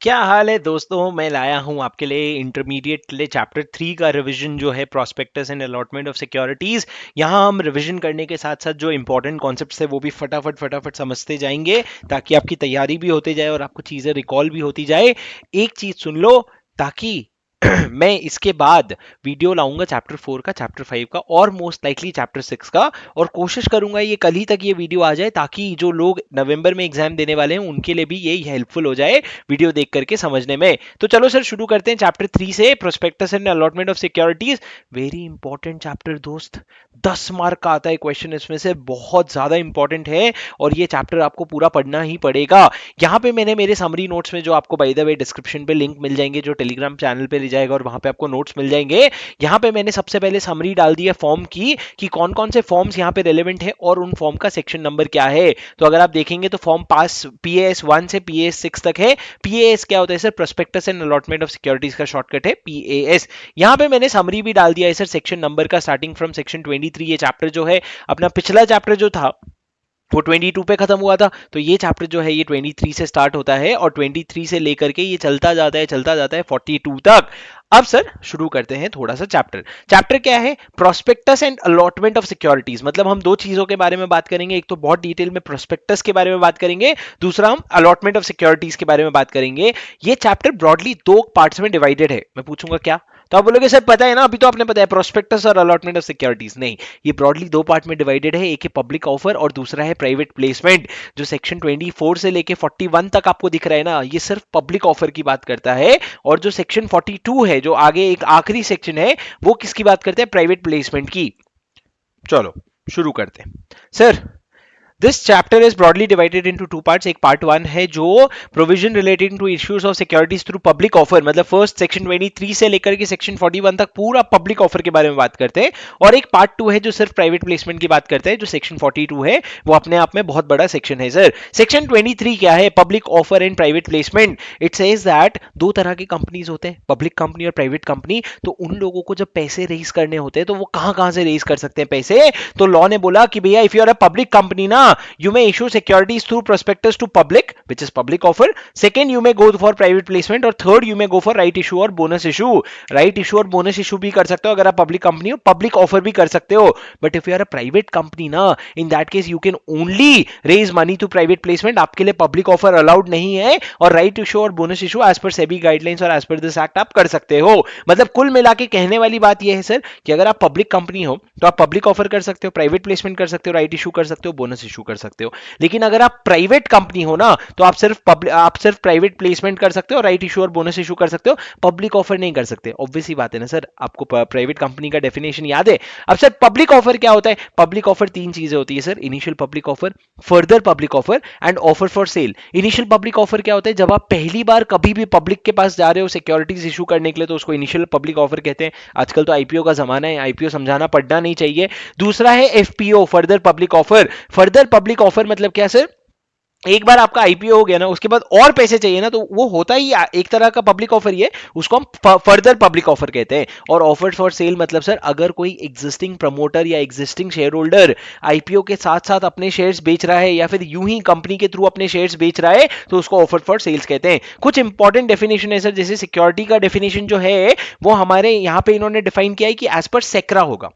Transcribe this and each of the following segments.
क्या हाल है दोस्तों। मैं लाया हूं आपके लिए इंटरमीडिएट के लिए चैप्टर 3 का रिवीजन जो है prospectus and allotment of securities. यहां हम रिवीजन करने के साथ साथ जो इंपॉर्टेंट कॉन्सेप्ट्स है वो भी फटाफट फटाफट समझते जाएंगे ताकि आपकी तैयारी भी होती जाए और आपको चीजें रिकॉल भी होती जाए। एक चीज सुन लो ताकि मैं इसके बाद वीडियो लाऊंगा चैप्टर 4 का, चैप्टर 5 का और मोस्ट लाइकली चैप्टर 6 का, और कोशिश करूंगा ये कल ही तक ये वीडियो आ जाए ताकि जो लोग नवंबर में एग्जाम देने वाले हैं उनके लिए भी ये हेल्पफुल हो जाए वीडियो देख करके समझने में। तो चलो सर शुरू करते हैं चैप्टर 3 से, prospectus and allotment of securities. Very important chapter दोस्त, 10 मार्क का आता है क्वेश्चन इसमें से, बहुत ज्यादा इंपॉर्टेंट है और ये चैप्टर आपको पूरा पढ़ना ही पड़ेगा। यहाँ पे मैंने मेरे समरी नोट्स में, जो आपको बाय द वे डिस्क्रिप्शन पे लिंक मिल जाएंगे, जो टेलीग्राम चैनल पे ले जाएगा और वहां पे आपको नोट्स मिल जाएंगे, यहाँ पे मैंने सबसे पहले समरी डाल दी है फॉर्म की कि कौन कौन से फॉर्म्स यहाँ पे रेलेवेंट है और उन फॉर्म का सेक्शन नंबर क्या है। तो अगर आप देखेंगे तो फॉर्म पास पीएएस 1 से पीएएस 6 तक है। पीएएस क्या होता है sir? Prospectus and allotment of securities का शॉर्टकट है पीएएस। यहाँ पे मैंने समरी भी डाल दिया है सर सेक्शन नंबर का, स्टार्टिंग फ्रॉम सेक्शन 23। ये चैप्टर जो है, अपना पिछला चैप्टर जो था वो 22 पे खत्म हुआ था, तो ये चैप्टर जो है ये 23 से स्टार्ट होता है और 23 से लेकर के ये चलता जाता है 42 तक। अब सर शुरू करते हैं थोड़ा सा चैप्टर। चैप्टर क्या है? Prospectus and allotment of securities. मतलब हम दो चीजों के बारे में बात करेंगे, एक तो बहुत डिटेल में प्रोस्पेक्टस के बारे में बात करेंगे, दूसरा हम अलॉटमेंट ऑफ सिक्योरिटीज के बारे में बात करेंगे। ये चैप्टर ब्रॉडली दो पार्ट्स में डिवाइडेड है। मैं पूछूंगा क्या, तो आप बोलोगे सर पता है ना, अभी तो आपने बताया प्रोस्पेक्टस और अलॉटमेंट ऑफ सिक्योरिटीज। नहीं, ये ब्रॉडली दो पार्ट में डिवाइडेड है, एक है पब्लिक ऑफर और दूसरा है प्राइवेट प्लेसमेंट। जो सेक्शन 24 से लेके 41 तक आपको दिख रहा है ना, ये सिर्फ पब्लिक ऑफर की बात करता है, और जो सेक्शन 42 है, जो आगे एक आखिरी सेक्शन है, वो किसकी बात करते हैं? प्राइवेट प्लेसमेंट की। चलो शुरू करते हैं sir. This chapter is broadly divided into two parts. एक पार्ट 1 है जो provision relating to issues of securities through public offer, मतलब फर्स्ट सेक्शन 23 से लेकर के सेक्शन 41 तक पूरा पब्लिक ऑफर के बारे में बात करते हैं। और एक पार्ट 2 है जो सिर्फ प्राइवेट प्लेसमेंट की बात करते हैं, जो सेक्शन 42 है, वो अपने आप में बहुत बड़ा सेक्शन है सर। सेक्शन 23 क्या है? Public offer and private placement. It says that दो तरह की कंपनीज होते हैं, पब्लिक कंपनी और प्राइवेट कंपनी। तो उन लोगों को जब पैसे रेज करने होते हैं तो वो कहां कहां से रेज कर सकते हैं पैसे? तो लॉ ने बोला कि भैया if you are a public company ना, you may issue securities through prospectus to public, which is public offer. Second, you may go for private placement, और third, you may go for right issue और bonus issue. Right issue और bonus issue भी कर सकते हो अगर आप public company हो, पब्लिक ऑफर भी कर सकते हो। But if you are a private company ना, in that case you can only raise money to private placement. आपके लिए पब्लिक ऑफर अलाउड नहीं है, और राइट इशू और bonus issue as per SEBI guidelines और एज पर दिस एक्ट आप कर सकते हो। मतलब कुल मिला के कहने वाली बात यह है सर कि अगर आप पब्लिक कंपनी हो तो आप पब्लिक ऑफर कर सकते हो, प्राइवेट प्लेसमेंट कर सकते हो, राइट इशू कर सकते हो, बोनस इशू कर सकते हो। लेकिन अगर आप प्राइवेट कंपनी हो ना, तो आप सिर्फ प्राइवेट प्लेसमेंट कर सकते हो, राइट इशू और बोनस इशू कर सकते हो, पब्लिक ऑफर नहीं कर सकते। ऑब्वियस ही बात है ना सर, आपको प्राइवेट कंपनी का डेफिनेशन याद है। अब सर पब्लिक ऑफर क्या होता है? पब्लिक ऑफर तीन चीजें होती है sir, initial public offer, further public offer and offer for cell. Initial public offer क्या होता है? जब आप पहली बार कभी भी पब्लिक के पास जा रहे हो सिक्योरिटीज इशू करने के लिए, तो उसको इनिशियल पब्लिक ऑफर कहते हैं। आजकल तो आईपीओ का जमाना है, आईपीओ समझाना पड़ना नहीं चाहिए। दूसरा है FPO, further public offer. Further public offer मतलब क्या सर? एक बार आपका आईपीओ हो गया ना, उसके बाद और पैसे चाहिए ना, तो वो होता ही एक तरह का पब्लिक ऑफर ही है, उसको हम फर्दर पब्लिक ऑफर कहते हैं। और ऑफर फॉर सेल मतलब सर, अगर कोई एग्जिस्टिंग प्रमोटर या एग्जिस्टिंग शेयर होल्डर आईपीओ के साथ साथ अपने शेयर्स बेच रहा है, या फिर यूं ही कंपनी के थ्रू अपने शेयर्स बेच रहा है, तो उसको ऑफर फॉर सेल्स कहते हैं। कुछ इंपॉर्टेंट डेफिनेशन है सर, जैसे सिक्योरिटी का डेफिनेशन जो है वो हमारे यहां पे इन्होंने डिफाइन किया है कि एज पर सेक्रा होगा।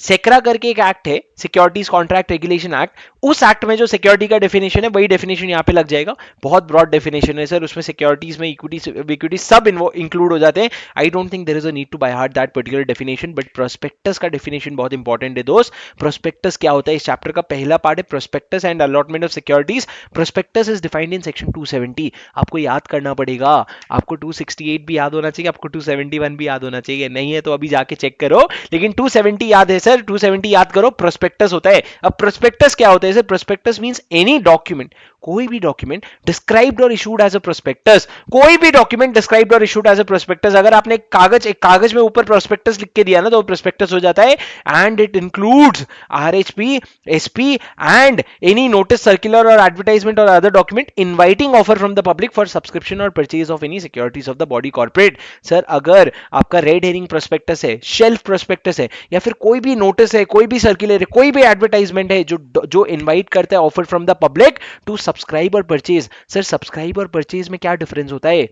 सेक्रा करके एक एक्ट है, सिक्योरिटीज कॉन्ट्रैक्ट रेगुलेशन एक्ट, उस एक्ट में जो सिक्योरिटी का डेफिनेशन है वही डेफिनेशन यहां पे लग जाएगा। बहुत ब्रॉड डेफिनेशन है सर, उसमें सिक्योरिटीज में इक्विटी सब इंक्लूड हो जाते हैं। I don't think there is a need to by heart that particular definition, but prospectus का डेफिनेशन बहुत इंपॉर्टेंट है दोस्त। प्रोस्पेक्टस क्या होता है? इस चैप्टर का पहला पार्ट है prospectus and allotment of securities. Prospectus is defined in section 270। आपको याद करना पड़ेगा, आपको 268 भी याद होना चाहिए, आपको 271 भी याद होना चाहिए। नहीं है तो अभी जाके चेक करो, लेकिन 270 याद है सर, 270 याद करो। प्रोस्पेक्टस होता है। अब प्रोस्पेक्टस क्या होता है sir? Prospectus means any document, कोई भी डॉक्यूमेंट डिस्क्राइब्ड और इशूड एज अ प्रोस्पेक्टस। कोई भी डॉक्यूमेंट डिस्क्राइब्ड और इशूड एज अ प्रोस्पेक्टस। अगर आपने एक कागज में ऊपर प्रोस्पेक्टस लिख के दिया ना, तो वो प्रोस्पेक्टस हो जाता है। And it includes RHP, SP and any notice, circular और एडवर्टाइजमेंट और other document inviting offer from the public for subscription और purchase of any securities of the body corporate. Sir अगर आपका रेड हेरिंग प्रोस्पेक्टस है, shelf prospectus है, या फिर कोई भी नोटिस है, कोई भी सर्कुलर है, कोई भी एडवर्टाइजमेंट है जो इनवाइट करता है offer from the public to subscribe और परचेज, सर सब्सक्राइब और परचेज में क्या डिफरेंस होता है?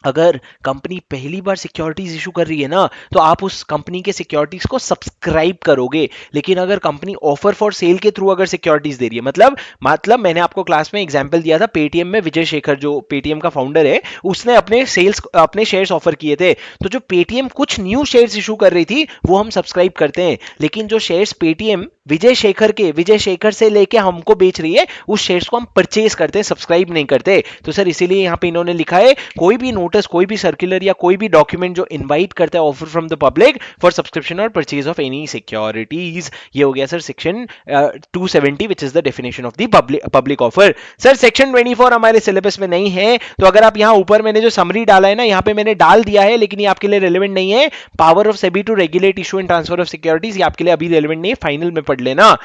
अगर कंपनी पहली बार सिक्योरिटीज इशू कर रही है ना, तो आप उस कंपनी के सिक्योरिटीज को सब्सक्राइब करोगे। लेकिन अगर कंपनी ऑफर फॉर सेल के थ्रू अगर सिक्योरिटीज दे रही है, मतलब मैंने आपको क्लास में एग्जांपल दिया था, पेटीएम में विजय शेखर जो पेटीएम का फाउंडर है, उसने अपने शेयर्स ऑफर किए थे। तो जो पेटीएम कुछ न्यू शेयर्स इशू कर रही थी वो हम सब्सक्राइब करते हैं, लेकिन जो शेयर्स पेटीएम विजय शेखर से लेके हमको बेच रही है, उस शेयर्स को हम परचेज करते हैं, सब्सक्राइब नहीं करते। तो सर इसीलिए यहाँ पे इन्होंने लिखा है, कोई भी नोटिस, कोई भी सर्कुलर या कोई भी डॉक्यूमेंट जो इनवाइट करता है offer from the public for subscription और परचेज ऑफ एनी सिक्योरिटीज। ये हो गया sir section 270 which is the definition of the public offer. Sir section 24 हमारे सिलेबस में नहीं है, तो अगर आप यहाँ ऊपर मैंने जो समरी डाला है ना, यहाँ पे मैंने डाल दिया है, लेकिन ये आपके लिए रेलेवेंट नहीं है। Power of SEBI to regulate issue and transfer of securities, ये आपके लिए अभी रेलेवेंट नहीं है, फाइनल में पढ़ लेना।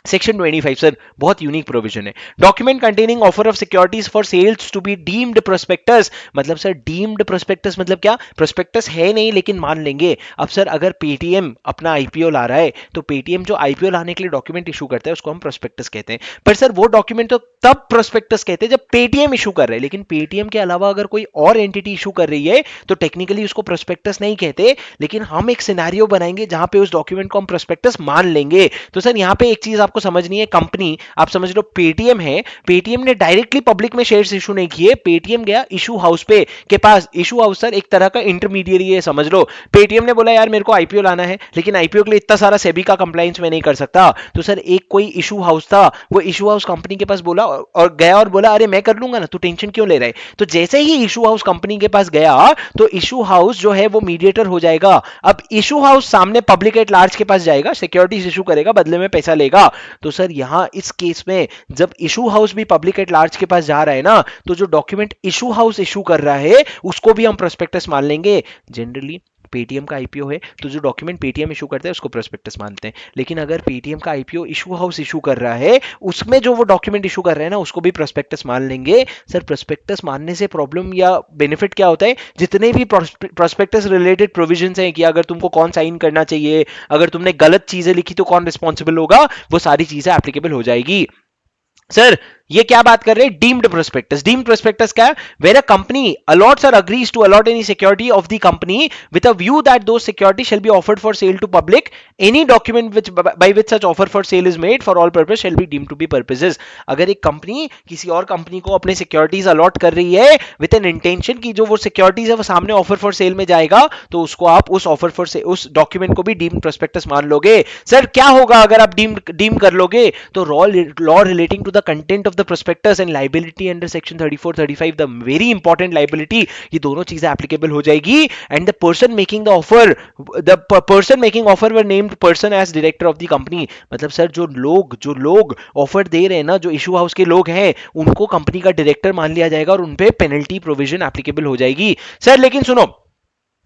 सेक्शन 25 सर बहुत यूनिक प्रोविजन है। Document containing offer of securities for sales to be deemed prospectus, मतलब सर डीम्ड प्रोस्पेक्टस मतलब क्या? प्रोस्पेक्टस है नहीं लेकिन मान लेंगे। अब सर अगर पेटीएम अपना आईपीओ ला रहा है, तो पेटीएम जो आईपीओ लाने के लिए डॉक्यूमेंट इशू करता है उसको हम प्रोस्पेक्टस कहते हैं। पर सर वो डॉक्यूमेंट तो तब प्रोस्पेक्टस कहते हैं जब पेटीएम इशू कर रहे हैं, लेकिन पेटीएम के अलावा अगर कोई और एंटिटी इशू कर रही है तो टेक्निकली उसको प्रोस्पेक्टस नहीं कहते, लेकिन हम एक सिनेरियो बनाएंगे जहां पे उस डॉक्यूमेंट को हम प्रोस्पेक्टस मान लेंगे। तो सर यहां पे एक चीज आपको समझनी है, कंपनी आप समझ लो पेटीएम है, पेटीएम ने डायरेक्टली पब्लिक में शेयर्स इशू नहीं किए, पेटीएम गया इशू हाउस पे के पास। इशू हाउस सर एक तरह का इंटरमीडिएरी है समझ लो। पेटीएम ने बोला यार मेरे को आईपीओ लाना है, लेकिन आईपीओ के लिए इतना सारा सेबी का कंप्लायंस मैं नहीं कर सकता, तो सर एक कोई इशू हाउस था, वो इशू हाउस कंपनी के पास बोला और गया और बोला अरे मैं कर लूंगा ना, तू टेंशन क्यों ले रहा है? तो जैसे ही इशू हाउस कंपनी के पास गया, तो इशू हाउस जो है वो मीडिएटर हो जाएगा। अब इशू हाउस सामने पब्लिक एट लार्ज के पास जाएगा, सिक्योरिटीज इशू करेगा, बदले में पैसा लेगा। तो सर यहां इस केस में जब इशू हाउस भी पब्लिक एट लार्ज के पास जा रहा है ना, तो जो डॉक्यूमेंट इशू हाउस इशू कर रहा है उसको भी हम प्रोस्पेक्टस मान लेंगे। जनरली पेटीएम का आईपीओ है तो जो डॉक्यूमेंट पेटीएम इशू करता है उसको प्रोस्पेक्टस मानते हैं, लेकिन अगर पेटीएम का आईपीओ इशू हाउस इशू कर रहा है, उसमें जो वो डॉक्यूमेंट इशू कर रहे हैं ना उसको भी प्रोस्पेक्टस मान लेंगे। सर प्रोस्पेक्टस मानने से प्रॉब्लम या बेनिफिट क्या होता है? जितने भी प्रोस्पेक्टस रिलेटेड प्रोविजंस हैं कि अगर तुमको कौन साइन करना चाहिए, अगर तुमने गलत चीजें लिखी तो कौन रिस्पॉन्सिबल होगा, वो सारी चीजें एप्लीकेबल हो जाएगी। सर ये क्या बात कर रहे हैं? Deemed prospectus. डीम्ड प्रोस्पेक्टस क्या है? Where a company allots or agrees to allot any security of the company with a view that those security shall be offered for sale to public, any document which by which such offer for sale is made for all purpose shall be deemed to be purposes. अगर एक company किसी और company को अपने securities allot कर रही है with an intention की जो वो सिक्योरिटीज है वो सामने ऑफर फॉर सेल में जाएगा, तो उसको आप उस ऑफर फॉर सेल, उस डॉक्यूमेंट को भी डीम्ड प्रोस्पेक्टस मान लोगे। सर क्या होगा अगर आप डीम कर लोगे? तो law relating to the content of the prospectus and liability under section 34 35, the very important liability, ये दोनों चीजें एप्लीकेबल हो जाएगी। And the person making offer were named person as director of the company. मतलब sir जो लोग offer दे रहे हैं ना, जो इशू हाउस के लोग हैं, उनको कंपनी का डायरेक्टर मान लिया जाएगा और उनपे पेनल्टी प्रोविजन एप्लीकेबल हो जाएगी। सर लेकिन सुनो,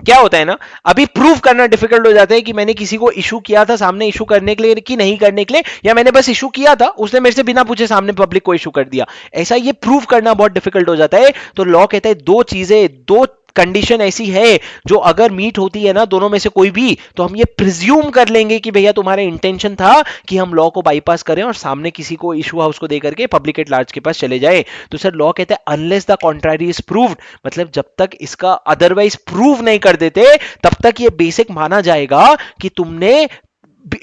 क्या होता है ना, अभी प्रूव करना डिफिकल्ट हो जाता है कि मैंने किसी को इशू किया था सामने इशू करने के लिए कि नहीं करने के लिए, या मैंने बस इशू किया था उसने मेरे से बिना पूछे सामने पब्लिक को इशू कर दिया। ऐसा ये प्रूव करना बहुत डिफिकल्ट हो जाता है। तो लॉ कहता है दो कंडीशन ऐसी है जो अगर मीट होती है ना दोनों में से कोई भी, तो हम ये प्रिज्यूम कर लेंगे कि भैया तुम्हारा इंटेंशन था कि हम लॉ को बाईपास करें और सामने किसी को इशू हाउस को दे करके पब्लिक एट लार्ज के पास चले जाए। तो सर लॉ कहता है unless the contrary is proved, मतलब जब तक इसका अदरवाइज प्रूव नहीं कर देते तब तक ये बेसिक माना जाएगा कि तुमने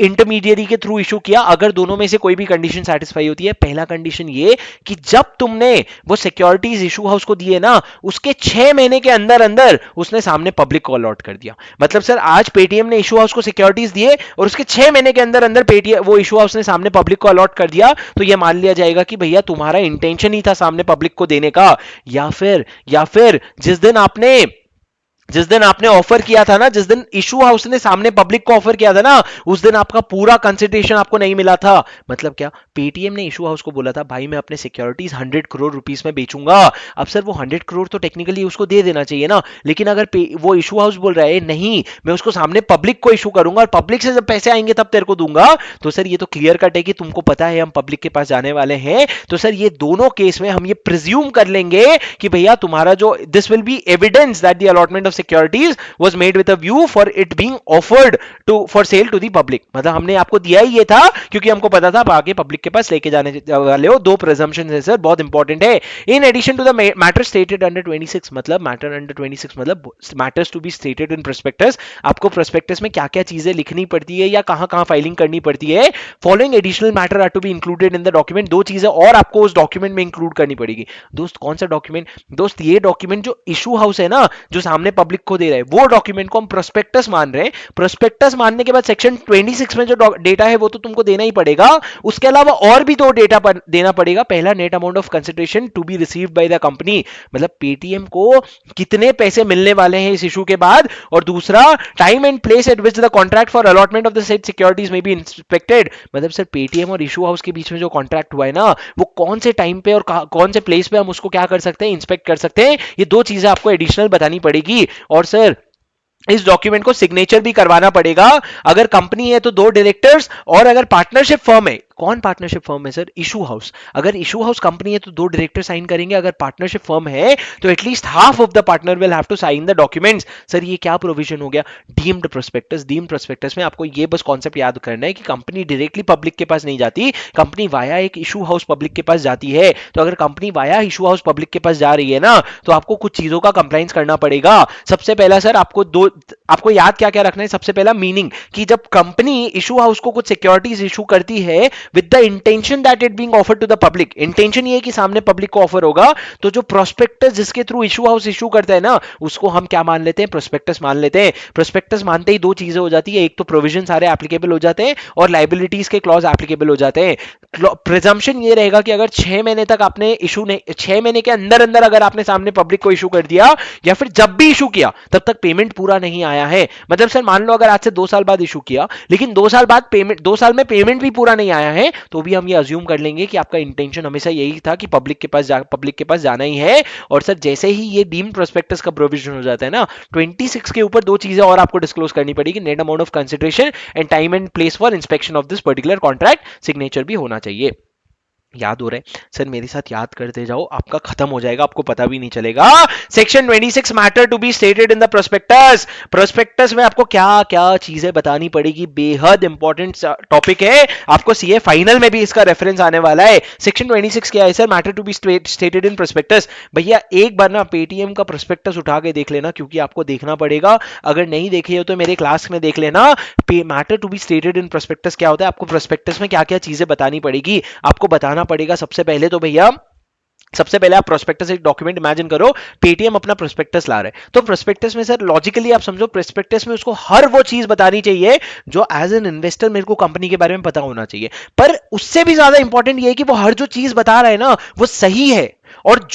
इंटरमीडिएरी के थ्रू इशू किया, अगर दोनों में से कोई भी कंडीशन सेटिस्फाई होती है। पहला कंडीशन ये कि जब तुमने वो सिक्योरिटीज इशू हाउस को दिए ना, उसके 6 महीने के अंदर अंदर उसने सामने पब्लिक को अलॉट कर दिया। मतलब सर आज पेटीएम ने इशू हाउस को सिक्योरिटीज दिए और उसके 6 महीने के अंदर अंदर पेटीएम वो इशू हाउस ने सामने पब्लिक को अलॉट कर दिया, तो ये मान लिया जाएगा कि भैया तुम्हारा इंटेंशन ही था सामने पब्लिक को देने का। या फिर जिस दिन आपने ऑफर किया था ना, जिस दिन इशू हाउस ने सामने पब्लिक को ऑफर किया था ना, उस दिन आपका पूरा कंसिडरेशन आपको नहीं मिला था। मतलब क्या, पेटीएम ने इशू हाउस को बोला था भाई मैं अपने सिक्योरिटीज 100 करोड़ रुपीस में बेचूंगा। अब सर वो 100 करोड़ तो टेक्निकली उसको दे देना चाहिए ना, लेकिन अगर वो इशू हाउस बोल रहा है नहीं मैं उसको सामने पब्लिक को इशू करूंगा और पब्लिक से जब पैसे आएंगे तब तेरे को दूंगा, तो सर ये तो क्लियर कट है कि तुमको पता है हम पब्लिक के पास जाने वाले हैं। तो सर ये दोनों केस में हम ये प्रिज्यूम कर लेंगे कि भैया तुम्हारा जो this will be evidence that the allotment of securities was made with a view for it being offered to for sale to the public. मतलब हमने आपको दिया ही ये था क्योंकि हमको पता था आप आगे पब्लिक के पास लेके जाने वाले हो. दो presumptions है सर, बहुत इंपॉर्टेंट है. In addition to the matter stated under 26, मतलब matter under 26 मतलब matters to be stated in prospectus. आपको prospectus में क्या क्या चीजें लिखनी पड़ती है या कहां कहां फाइलिंग करनी पड़ती है. Following additional matter are to be included in the document. दो चीजें और आपको उस डॉक्यूमेंट में इंक्लूड करनी पड़ेगी. दोस्त कौन सा डॉक्यूमेंट? दोस्त ये डॉक्यूमेंट जो इशू हाउस है ना, जो सामने पब्लिक को दे रहा है, वो डॉक्यूमेंट को हम प्रोस्पेक्टस मान रहे हैं. प्रोस्पेक्टस मानने के बाद सेक्शन 26 में जो डेटा है वो तो तुमको देना ही पड़ेगा. उसके अलावा और भी दो डेटा देना पड़ेगा. पहला, net amount of consideration to be received by the company, मतलब पेटीएम को कितने पैसे मिलने वाले हैं इस इशू के बाद. और दूसरा, time and place at which the contract for allotment of the said securities में बी इंस्पेक्टेड. मतलब सर पेटीएम और इशू हाउस के बीच में जो कॉन्ट्रैक्ट हुआ है ना, वो कौन से टाइम पे और कौन से प्लेस पे हम उसको क्या कर सकते हैं, इंस्पेक्ट कर सकते हैं. ये दो चीजें आपको एडिशनल बतानी पड़ेगी. और सर इस डॉक्यूमेंट को सिग्नेचर भी करवाना पड़ेगा. अगर कंपनी है तो दो डायरेक्टर्स, और अगर पार्टनरशिप फर्म है, कौन पार्टनरशिप फर्म है सर? Issue house. अगर इशू हाउस कंपनी है तो दो डायरेक्टर साइन करेंगे. अगर पार्टनरशिप फर्म है तो at least half of the partner will have to sign the documents. Sir ये क्या प्रोविजन हो गया? Deemed prospectus. डीम्ड प्रोस्पेक्टस में आपको ये बस कॉन्सेप्ट याद करना है कि कंपनी डायरेक्टली पब्लिक के पास नहीं जाती, कंपनी वाया एक इशू हाउस पब्लिक के पास जाती है. तो अगर company via issue house public के पास जा रही है ना, तो आपको कुछ चीजों का कंप्लायंस करना पड़ेगा. सबसे पहला सर आपको याद क्या क्या रखना है. सबसे पहला मीनिंग, कि जब कंपनी इशू हाउस को कुछ सिक्योरिटीज इशू करती है with the intention that it being offered to the public, intention ये है कि सामने पब्लिक को ऑफर होगा, तो जो प्रोस्पेक्टस जिसके थ्रू इशू हाउस इशू करता है ना, उसको हम क्या मान लेते हैं? प्रोस्पेक्टस मान लेते हैं. प्रोस्पेक्टस मानते ही दो चीजें हो जाती है. एक तो प्रोविजन सारे एप्लीकेबल हो जाते हैं और लाइबिलिटीज के क्लॉज एप्लीकेबल हो जाते हैं. प्रिजम्पशन ये रहेगा कि अगर 6 महीने तक आपने इशू ने 6 महीने के अंदर अंदर अगर आपने सामने पब्लिक को इशू कर दिया, या फिर जब भी इशू किया तब तक पेमेंट पूरा नहीं आया है. मतलब सर मान लो अगर आज से 2 साल बाद इशू किया, लेकिन 2 साल बाद पेमेंट 2 साल में पेमेंट भी पूरा नहीं आया है, तो भी हम ये अज्यूम कर लेंगे कि आपका इंटेंशन हमेशा यही था कि पब्लिक के पास जाना ही है. और सर जैसे ही ये डीम्ड प्रोस्पेक्टस का प्रोविजन हो जाता है ना, 26 के ऊपर दो चीजें और आपको डिस्क्लोज करनी पड़ेगी. Net amount of consideration and time and place for inspection of this particular contract. Signature भी होना चाहिए. याद हो रहा है सर? मेरे साथ याद करते जाओ, आपका खत्म हो जाएगा, आपको पता भी नहीं चलेगा. Section 26, matter to be stated in the prospectus. Prospectus में आपको क्या क्या चीजें बतानी पड़ेगी, बेहद इंपॉर्टेंट टॉपिक है. आपको सीए फाइनल में भी इसका रेफरेंस आने वाला है. सेक्शन 26 क्या है sir? Matter to be stated in prospectus. भैया एक बार ना पेटीएम का प्रोस्पेक्टस उठा के देख लेना, क्योंकि आपको देखना पड़ेगा. अगर नहीं देखे हो तो मेरे क्लास में देख लेना. Matter to be stated in prospectus क्या होता है, आपको प्रोस्पेक्टस में क्या क्या चीजें बतानी पड़ेगी, आपको बताना पड़ेगा. सबसे पहले तो भैया, सबसे पहले आप प्रोस्पेक्टस एक डॉक्यूमेंट इमेजिन करो, पेटीएम अपना प्रोस्पेक्टस ला रहा है, तो प्रोस्पेक्टस में सर लॉजिकली आप समझो, प्रोस्पेक्टस में उसको हर वो चीज बतानी चाहिए जो एज एन इन्वेस्टर मेरे को कंपनी के बारे में पता होना चाहिए. पर उससे भी ज्यादा इंपॉर्टेंट ये है कि वो हर जो चीज बता रहा है ना, वो सही है, और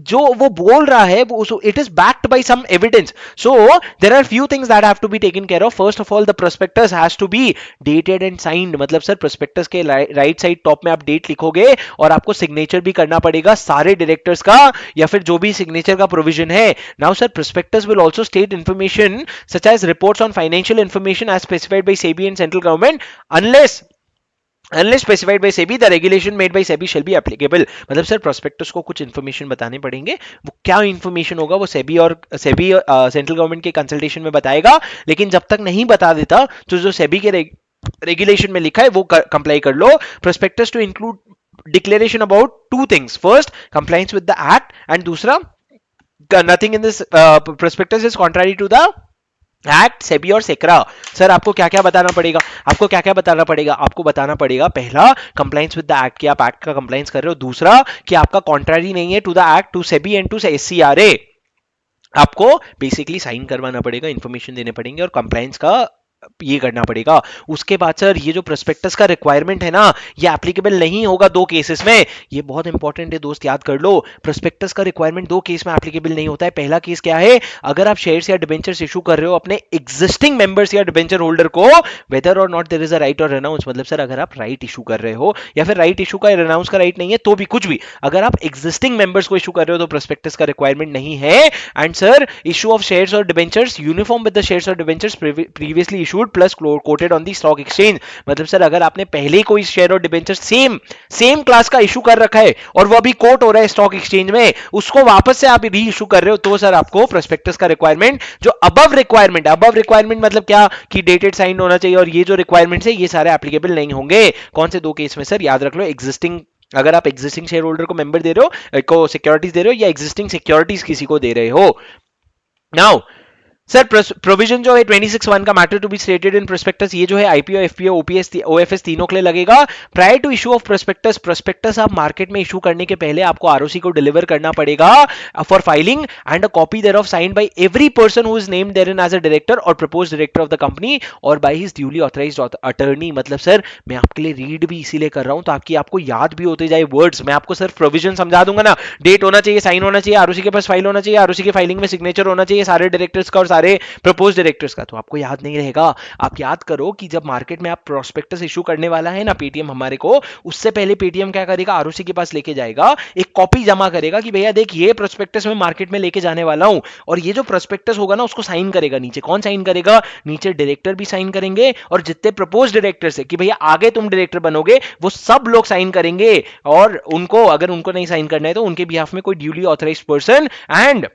जो वो बोल रहा है वो it is backed by some evidence. So there are few things that have to be taken care of. First of all, the prospectus has to be dated and signed. मतलब सर प्रोस्पेक्टस के right side top में आप date लिखोगे और आपको signature भी करना पड़ेगा सारे डायरेक्टर्स का, या फिर जो भी सिग्नेचर का प्रोविजन है. Now sir prospectus will also state information such as reports on financial information as specified by SEBI and central government unless specified by SEBI, the regulation made by SEBI shall be applicable. मतलब sir prospectus को कुछ information बताने पड़ेंगे. वो क्या information होगा वो SEBI central government के कंसल्टेशन में बताएगा. लेकिन जब तक नहीं बता देता तो जो सेबी के रेगुलेशन में लिखा है वो कंप्लाई कर लो. Prospectus to include declaration about two things. First, compliance with the act, and दूसरा, nothing in this prospectus is contrary to the act, SEBI और सेक्रा. सर आपको क्या क्या बताना पड़ेगा? आपको बताना पड़ेगा पहला, कंप्लायंस विद द एक्ट, कि आप एक्ट का कंप्लायंस कर रहे हो. दूसरा, कि आपका कॉन्ट्रारी नहीं है to the act, to SEBI and to SCRA. आपको बेसिकली साइन करवाना पड़ेगा, इंफॉर्मेशन देने पड़ेंगे और कंप्लायंस का ये करना पड़ेगा. उसके बाद सर ये जो प्रोस्पेक्टस का रिक्वायरमेंट है ना, ये एप्लीकेबल नहीं होगा दो केसेस में. ये बहुत इंपॉर्टेंट है दोस्त, याद कर लो. प्रोस्पेक्टस का रिक्वायरमेंट दो केस में एप्लीकेबल नहीं होता है. पहला केस क्या है? अगर आप शेयर्स या डिबेंचर्स इशू कर रहे हो अपने एग्जिस्टिंग मेंबर्स या डिबेंचर होल्डर को, वेदर और not there is a right or renounce. मतलब सर अगर आप राइट इशू कर रहे हो, या फिर राइट इशू का रेनाउंस का राइट नहीं है, तो भी कुछ भी, अगर आप एग्जिस्टिंग मेंबर्स को इशू कर रहे हो तो प्रोस्पेक्टस का रिक्वायरमेंट नहीं है. And sir issue of shares और debentures uniform with the shares और debentures previously issued plus quoted on the stock exchange. मतलब सर अगर आपने पहले कोई शेयर और डिबेंचर सेम क्लास का इशू कर रखा है और वो अभी कोट हो रहा है स्टॉक एक्सचेंज में, उसको वापस से आप री इशू कर रहे हो, तो सर आपको प्रोस्पेक्टस का रिक्वायरमेंट जो अबव रिक्वायरमेंट मतलब क्या कि डेटेड साइन होना चाहिए, और ये जो रिक्वायरमेंट्स है ये सारे एप्लीकेबल नहीं होंगे। कौन से दो केस में सर, याद रख लो, एग्जिस्टिंग, अगर आप एग्जिस्टिंग शेयर होल्डर को मेंबर दे रहे हो, को सिक्योरिटीज दे रहे हो, या एग्जिस्टिंग सिक्योरिटीज किसी को दे रहे हो। नाउ सर प्रोविजन जो है 26(1) का matter to be stated in prospectus, ये जो है आईपीओ, एफपीओ, ओपीएस, ओएफएस तीनों के लिए लगेगा। Prior to issue of prospectus आप मार्केट में इशू करने के पहले आपको आरओसी को डिलीवर करना पड़ेगा for filing, and a copy thereof signed by every person who is named therein as a director और proposed director of the company और by his duly authorised attorney. मतलब सर मैं आपके लिए read भी इसीलिए कर रहा हूं ताकि आपको याद भी होते जाए वर्ड्स। मैं आपको सिर्फ प्रोविजन समझा दूंगा ना, डेट होना चाहिए, साइन होना चाहिए, आरओसी के पास फाइल होना चाहिए, आरओसी के फाइलिंग में सिग्नेचर होना चाहिए सारे डायरेक्टर्स का और सारे प्रपोज डायरेक्टर्स का, तो आपको याद नहीं रहेगा। आप याद करो कि जब मार्केट में आप प्रोस्पेक्टस इशू करने वाला है ना पेटीएम हमारे को, उससे पहले पेटीएम क्या करेगा, आरओसी के पास लेके जाएगा, एक कॉपी जमा करेगा कि भैया देख ये प्रोस्पेक्टस मैं मार्केट में लेके जाने वाला हूं, और ये जो प्रोस्पेक्टस होगा ना उसको साइन करेगा नीचे। कौन साइन करेगा, नीचे डायरेक्टर भी साइन करेंगे, और जितने प्रपोज डायरेक्टर्स है कि भैया आगे तुम डायरेक्टर बनोगे वो सब लोग साइन करेंगे, और उनको अगर उनको नहीं साइन करना है तो उनके बिहाफ में कोई duly authorised person. And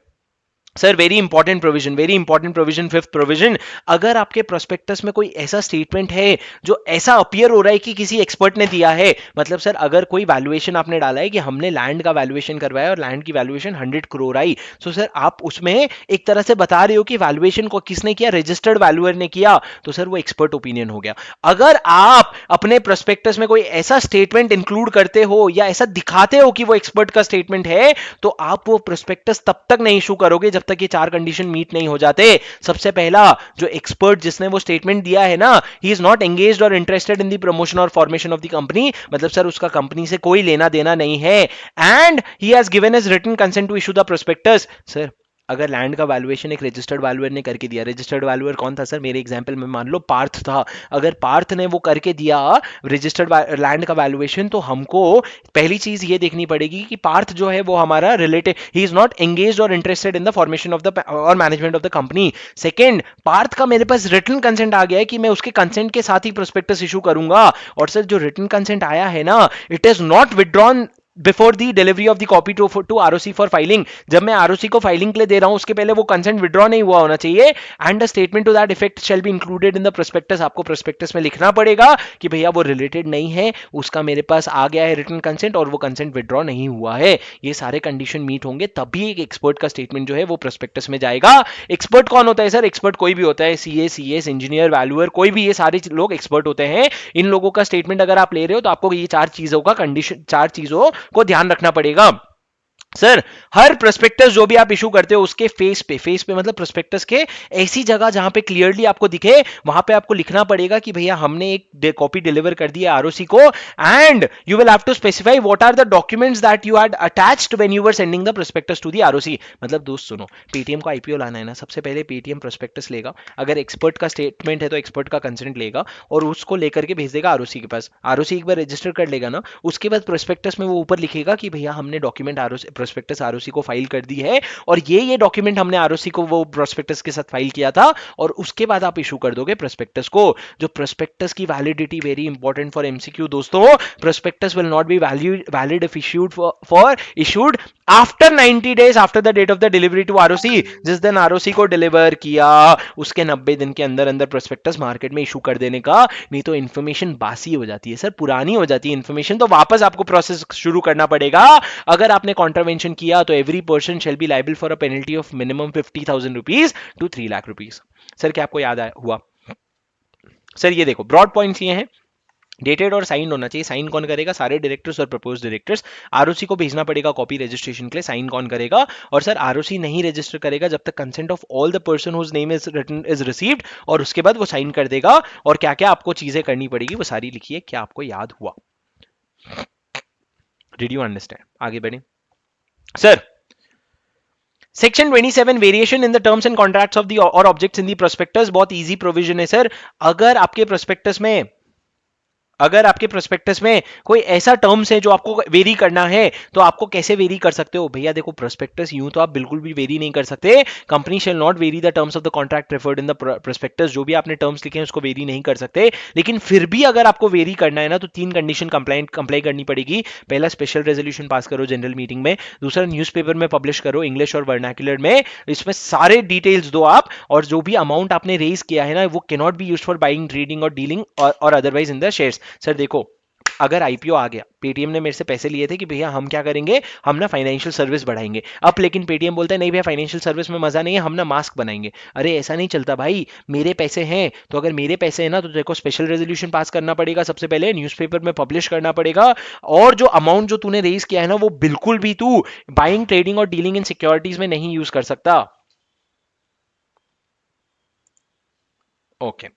sir very important provision, fifth provision, अगर आपके प्रोस्पेक्टस में कोई ऐसा स्टेटमेंट है जो ऐसा अपीयर हो रहा है कि किसी एक्सपर्ट ने दिया है, मतलब सर अगर कोई वैल्यूएशन आपने डाला है कि हमने लैंड का वैल्यूएशन करवाया और लैंड की वैल्यूएशन 100 करोड़ आई, तो सर आप उसमें एक तरह से बता रहे हो कि वैल्यूएशन को किसने किया, रजिस्टर्ड वैल्यूअर ने किया, तो सर वो एक्सपर्ट ओपिनियन हो गया। अगर आप अपने प्रोस्पेक्टस में कोई ऐसा स्टेटमेंट इंक्लूड करते हो या ऐसा दिखाते हो कि वो एक्सपर्ट का स्टेटमेंट है, तो आप वो प्रोस्पेक्टस तब तक नहीं इशू करोगे जब तक ये चार कंडीशन मीट नहीं हो जाते। सबसे पहला, जो एक्सपर्ट जिसने वो स्टेटमेंट दिया है ना, ही इज नॉट एंगेज्ड और interested in the promotion or formation of the company, मतलब सर उसका कंपनी से कोई लेना देना नहीं है। And he has given his written consent to issue the prospectus. Sir अगर लैंड का वैल्यूएशन एक रजिस्टर्ड वैल्यूअर ने करके दिया, रजिस्टर्ड वैल्यूअर कौन था सर, मेरे एग्जांपल में मान लो पार्थ था, अगर पार्थ ने वो करके दिया रजिस्टर्ड लैंड का वैल्यूएशन, तो हमको पहली चीज ये देखनी पड़ेगी कि पार्थ जो है वो हमारा relative, he is not engaged और interested in the formation of the और management of the company. Second, Parth का मेरे पास रिटन कंसेंट आ गया है कि मैं उसके कंसेंट के साथ ही प्रोस्पेक्टस इशू करूंगा, और सर जो रिटन कंसेंट आया है ना, it is not withdrawn before the delivery of the copy to ROC for filing. जब मैं आरओसी को फाइलिंग के लिए दे रहा हूं उसके पहले वो कंसेंट विड्रॉ नहीं हुआ होना चाहिए। And the statement to that effect shall be included in the prospectus. आपको प्रोस्पेक्टस में लिखना पड़ेगा कि भैया वो रिलेटेड नहीं है, उसका मेरे पास आ गया है रिटन कंसेंट और वो कंसेंट विड्रॉ नहीं हुआ है। ये सारे कंडीशन मीट होंगे तभी एक एक्सपर्ट का स्टेटमेंट जो है वो प्रोस्पेक्टस में जाएगा। एक्सपर्ट कौन होता है सर, एक्सपर्ट कोई भी होता है, सीएस, इंजीनियर, वैल्यूअर, कोई भी, ये सारे लोग एक्सपर्ट होते हैं। इन लोगों का स्टेटमेंट अगर आप ले रहे हो तो आपको ये चार चीजों को ध्यान रखना पड़ेगा। सर हर प्रोस्पेक्टस जो भी आप इशू करते हो उसके फेस पे मतलब प्रोस्पेक्टस के ऐसी जगह जहां पे क्लियरली आपको दिखे, वहां पे आपको लिखना पड़ेगा कि भैया हमने एक कॉपी डिलीवर कर दी है आरओसी को, and you will have to specify what are the documents that you had attached when you were sending the prospectus to the ROC. मतलब दोस्त सुनो, पेटीएम को आईपीओ लाना है ना, सबसे पहले पेटीएम प्रोस्पेक्टस लेगा, अगर एक्सपर्ट का स्टेटमेंट है तो एक्सपर्ट का कंसेंट लेगा और उसको लेकर के भेज देगा आरओसी के पास। आरओसी एक बार रजिस्टर कर लेगा ना, उसके बाद प्रोस्पेक्टस में वो ऊपर लिखेगा कि भैया हमने डॉक्यूमेंट प्रोस्पेक्टस आरओसी को फाइल कर दी है, और ये डॉक्यूमेंट हमने आरओसी को वो प्रोस्पेक्टस के साथ फाइल किया था, और उसके बाद आप इशू कर दोगे प्रोस्पेक्टस को। जो प्रोस्पेक्टस की validity, very important for MCQ दोस्तों, prospectus will not be valid if issued after 90 days after the date of the delivery to ROC. जिस दिन आरओसी को डिलीवर किया उसके 90 दिन के अंदर अंदर प्रोस्पेक्टस मार्केट में इशू कर देने का, नहीं तो इन्फॉर्मेशन बासी हो जाती है सर, पुरानी हो जाती है इन्फॉर्मेशन, तो वापस आपको प्रोसेस शुरू करना पड़ेगा। अगर आपने कॉन्ट्रावेंशन किया तो every person shall be liable for a penalty of minimum 50,000 rupees to 3 lakh rupees. Sir क्या आपको याद हुआ? सर ये देखो ब्रॉड पॉइंट्स ये हैं, डेटेड और साइन होना चाहिए। साइन कौन करेगा? सारे डायरेक्टर्स और प्रपोज डायरेक्टर्स। आरओसी को भेजना पड़ेगा कॉपी रजिस्ट्रेशन के लिए, साइन कौन करेगा? और सर आरओसी नहीं रजिस्टर करेगा जब तक consent of all the person whose name is written is received, और उसके बाद वो साइन कर देगा। और क्या क्या आपको चीजें करनी पड़ेगी वो सारी लिखिए। क्या आपको याद हुआ? Did you understand? आगे बढ़े sir. Section 27 variation in the terms and contracts of the और ऑब्जेक्ट्स इन द प्रोस्पेक्टस, बहुत इजी प्रोविजन है सर। अगर आपके प्रोस्पेक्टस में अगर आपके प्रोस्पेक्टस में कोई ऐसा टर्म्स है जो आपको वेरी करना है तो आपको कैसे वेरी कर सकते हो भैया? देखो प्रोस्पेक्टस यूं तो आप बिल्कुल भी वेरी नहीं कर सकते। Company shall not very the terms of the contract preferred in the prospectus. जो भी आपने टर्म्स लिखे हैं उसको वेरी नहीं कर सकते। लेकिन फिर भी अगर आपको वेरी करना है ना तो 3 कंडीशन कंप्लाई करनी पड़ेगी। पहला, स्पेशल रेजोल्यूशन पास करो जनरल मीटिंग में। दूसरा, न्यूज़पेपर में पब्लिश करो इंग्लिश और वर्नाक्युलर में, इसमें सारे डिटेल्स दो आप। और जो भी अमाउंट आपने रेज किया है ना वो can not be used for buying, trading और डीलिंग और otherwise in the shares. Sir देखो, अगर आईपीओ आ गया, पेटीएम ने मेरे से पैसे लिए थे कि भैया हम क्या करेंगे, हम ना फाइनेंशियल सर्विस बढ़ाएंगे। अब लेकिन पेटीएम बोलता है नहीं भैया फाइनेंशियल सर्विस में मजा नहीं है, हम ना मास्क बनाएंगे। अरे ऐसा नहीं चलता भाई, मेरे पैसे हैं तो अगर मेरे पैसे हैं ना तो देखो स्पेशल रेजोल्यूशन पास करना पड़ेगा, सबसे पहले न्यूज़पेपर में पब्लिश करना पड़ेगा। और जो अमाउंट जो तूने रेज किया है ना वो बिल्कुल भी तू बाइंग, ट्रेडिंग और डीलिंग इन सिक्योरिटीज में नहीं यूज कर सकता। ओके।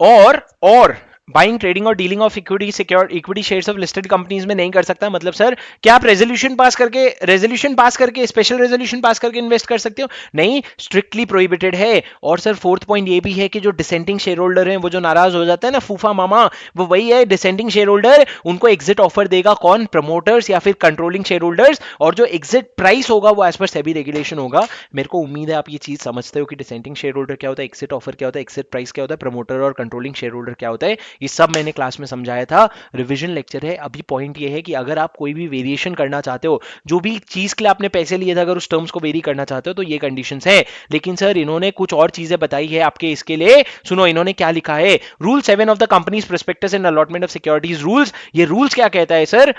और बाइंग, ट्रेडिंग और dealing of equity shares of listed companies में नहीं कर सकता। मतलब सर क्या आप रेजोल्यूशन पास करके स्पेशल रेजोल्यूशन पास करके इन्वेस्ट कर सकते हो? नहीं, स्ट्रिक्टली प्रोहिबिटेड है। और सर फोर्थ पॉइंट ये भी है कि जो डिसेंटिंग शेयर होल्डर हैं वो जो नाराज हो जाता है ना फूफा मामा, वो वही है डिसेंटिंग शेयर होल्डर। उनको एग्जिट ऑफर देगा कौन? प्रमोटर्स या फिर कंट्रोलिंग शेयर होल्डर्स। और जो एग्जिट प्राइस होगा वो एज पर सेबी रेगुलेशन होगा। मेरे को उम्मीद है आप ये चीज समझते हो कि डिसेंटिंग शेयर होल्डर क्या होता है, एग्जिट ऑफर क्या होता है, एग्जिट प्राइस क्या होता है, प्रमोटर और कंट्रोलिंग शेयर होल्डर क्या होता है। ये सब मैंने क्लास में समझाया था, रिवीजन लेक्चर है। अभी पॉइंट ये है कि अगर आप कोई भी वेरिएशन करना चाहते हो, जो भी चीज के लिए आपने पैसे लिए थे, अगर उस टर्म्स को वेरी करना चाहते हो तो ये कंडीशंस है। लेकिन सर इन्होंने कुछ और चीजें बताई है आपके इसके लिए, सुनो इन्होंने क्या लिखा है। Rule 7 of the companies prospectus and allotment of securities rules. ये रूल्स क्या कहता है सर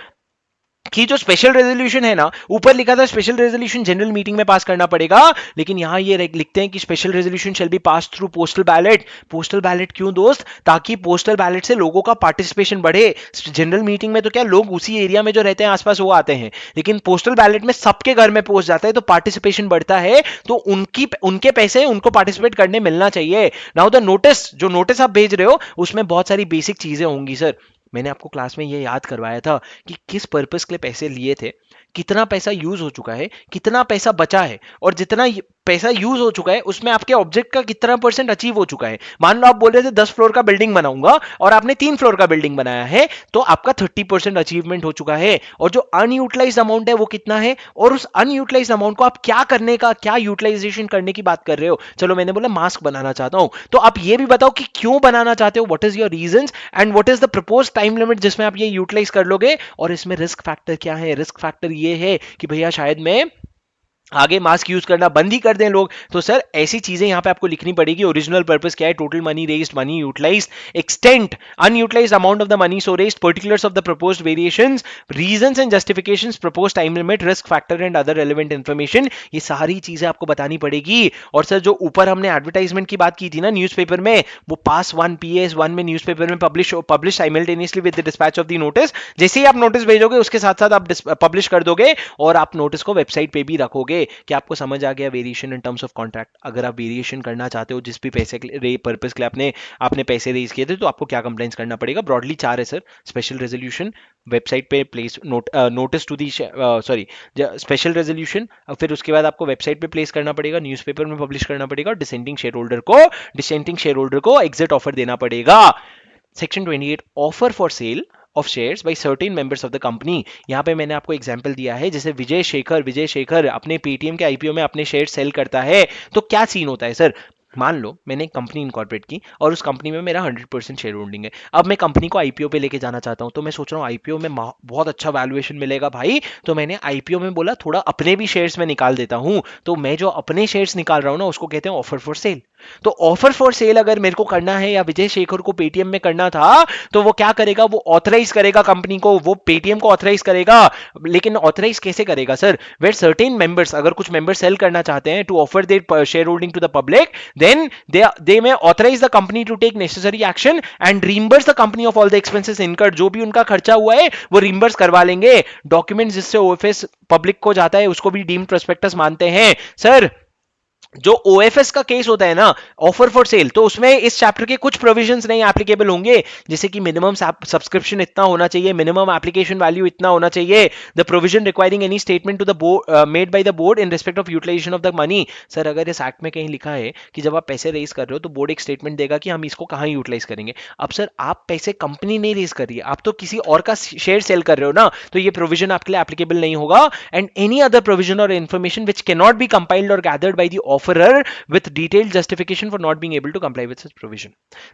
कि जो स्पेशल रेजोल्यूशन है ना, ऊपर लिखा था स्पेशल रेजोल्यूशन जनरल मीटिंग में पास करना पड़ेगा, लेकिन यहां ये लिखते हैं कि special resolution shall be pass through postal ballot. Postal ballot क्यों दोस्त? ताकि पोस्टल बैलेट से लोगों का पार्टिसिपेशन बढ़े। जनरल मीटिंग में तो क्या लोग उसी एरिया में जो रहते हैं आसपास वो आते हैं, लेकिन पोस्टल बैलेट में सबके घर में पोस्ट जाता है तो पार्टिसिपेशन बढ़ता है। तो उनके पैसे उनको पार्टिसिपेट करने मिलना चाहिए। नाउ द नोटिस, जो नोटिस आप भेज रहे हो उसमें बहुत सारी बेसिक चीजें होंगी सर। मैंने आपको क्लास में ये याद करवाया था कि किस पर्पस के लिए पैसे लिए थे, कितना पैसा यूज हो चुका है, कितना पैसा बचा है, और जितना पैसा यूज हो चुका है उसमें आपके ऑब्जेक्ट का कितना परसेंट अचीव हो चुका है। मान लो आप बोल रहे थे 10 फ्लोर का बिल्डिंग बनाऊंगा और आपने 3 फ्लोर का बिल्डिंग बनाया है, तो आपका 30% अचीवमेंट हो चुका है। और जो अनयूटिलाइज्ड अमाउंट है वो कितना है, और उस अनयूटिलाइज्ड अमाउंट को आप क्या करने का, क्या यूटिलाइजेशन करने की बात कर रहे हो। चलो मैंने बोला मास्क बनाना चाहता हूं, तो आप ये भी बताओ कि क्यों बनाना चाहते हो, what is your reasons and what is the propose time limit जिसमें आप ये यूटिलाइज कर लोगे। और इसमें रिस्क फैक्टर क्या है? रिस्क फैक्टर ये है कि भैया शायद मैं आगे मास्क यूज करना बंद ही कर दें लोग। तो सर ऐसी चीजें यहां पे आपको लिखनी पड़ेगी। ओरिजिनल पर्पस क्या है, total money raised, money utilised, extent, unutilised amount of the money so raised, particulars of the proposed variations, reasons and justifications, proposed time limit, risk factor and other relevant information. ये सारी चीजें आपको बतानी पड़ेगी। और sir जो ऊपर हमने एडवर्टाइजमेंट की बात की थी ना न्यूज़पेपर में, वो पास 1 PS 1 में न्यूज़पेपर में publish simultaneously with the dispatch of the notice. जैसे ही आप नोटिस भेजोगे उसके साथ साथ आप पब्लिश कर दोगे और आप नोटिस को वेबसाइट पे भी रखोगे। कि आपको समझ आ गया variation in terms of contract. अगर आप वेरिएशन करना चाहते हो जिस भी पैसे के पर्पस के लिए आपने पैसे रेज किए थे, तो आपको क्या कंप्लेंट्स करना पड़ेगा। ब्रॉडली 4 है सर, स्पेशल रेजोल्यूशन, वेबसाइट पे place notice to the, sorry special resolution, फिर उसके बाद आपको वेबसाइट पे प्लेस करना पड़ेगा, न्यूज़पेपर में पब्लिश करना पड़ेगा, और डिसेंटिंग शेयर होल्डर को एग्जिट ऑफर देना पड़ेगा। Section 28 offer for sale of shares by certain members of the company. यहाँ पे मैंने आपको एग्जांपल दिया है, जैसे विजय शेखर अपने पेटीएम के आईपीओ में अपने शेयर सेल करता है, तो क्या सीन होता है सर। मान लो मैंने एक कंपनी इनकॉर्पोरेट की और उस कंपनी में मेरा 100% शेयर होल्डिंग है। अब मैं कंपनी को आईपीओ पे लेके जाना चाहता हूं, तो मैं सोच रहा हूं आईपीओ में बहुत अच्छा वैल्यूएशन मिलेगा भाई, तो मैंने आईपीओ में बोला थोड़ा अपने भी शेयर्स में निकाल देता हूं। तो मैं जो अपने शेयर्स निकाल रहा हूं ना उसको कहते हैं ऑफर फॉर सेल। तो ऑफर फॉर सेल अगर मेरे को करना है या विजय शेखर को पेटीएम में करना था, तो वो क्या करेगा, वो ऑथराइज करेगा कंपनी को, वो पेटीएम को ऑथराइज करेगा। लेकिन ऑथराइज कैसे करेगा सर, वेयर सर्टेन मेंबर्स, अगर कुछ मेंबर सेल करना चाहते हैं to offer their share holding to the public, then they may authorize the company to take necessary action and reimburse the company of all the expenses incurred। जो भी उनका खर्चा हुआ है वो reimburse करवा लेंगे। डॉक्यूमेंट जिससे ओएफएस पब्लिक को जाता है उसको भी डीम्ड प्रोस्पेक्टस मानते हैं सर। जो ओएफएस का केस होता है ना, ऑफर फॉर सेल, तो उसमें इस चैप्टर के कुछ प्रोविजंस नहीं एप्लीकेबल होंगे, जैसे कि मिनिमम सब्सक्रिप्शन इतना होना चाहिए, मिनिमम एप्लीकेशन वैल्यू इतना होना चाहिए, the provision requiring any statement to the board made by the board in respect of utilisation of the money. Sir अगर इस एक्ट में कहीं लिखा है कि जब आप पैसे रेज कर रहे हो तो बोर्ड एक स्टेटमेंट देगा कि हम इसको कहां यूटिलाइज करेंगे। अब सर आप पैसे कंपनी नहीं रेज कर रही है, आप तो किसी और का शेयर सेल कर रहे हो ना, तो ये प्रोविजन आपके लिए एप्लीकेबल नहीं होगा। एंड एनी अदर प्रोविजन और information which can not be compiled और gathered by the offerer with detailed justification for not being able to comply with such provision।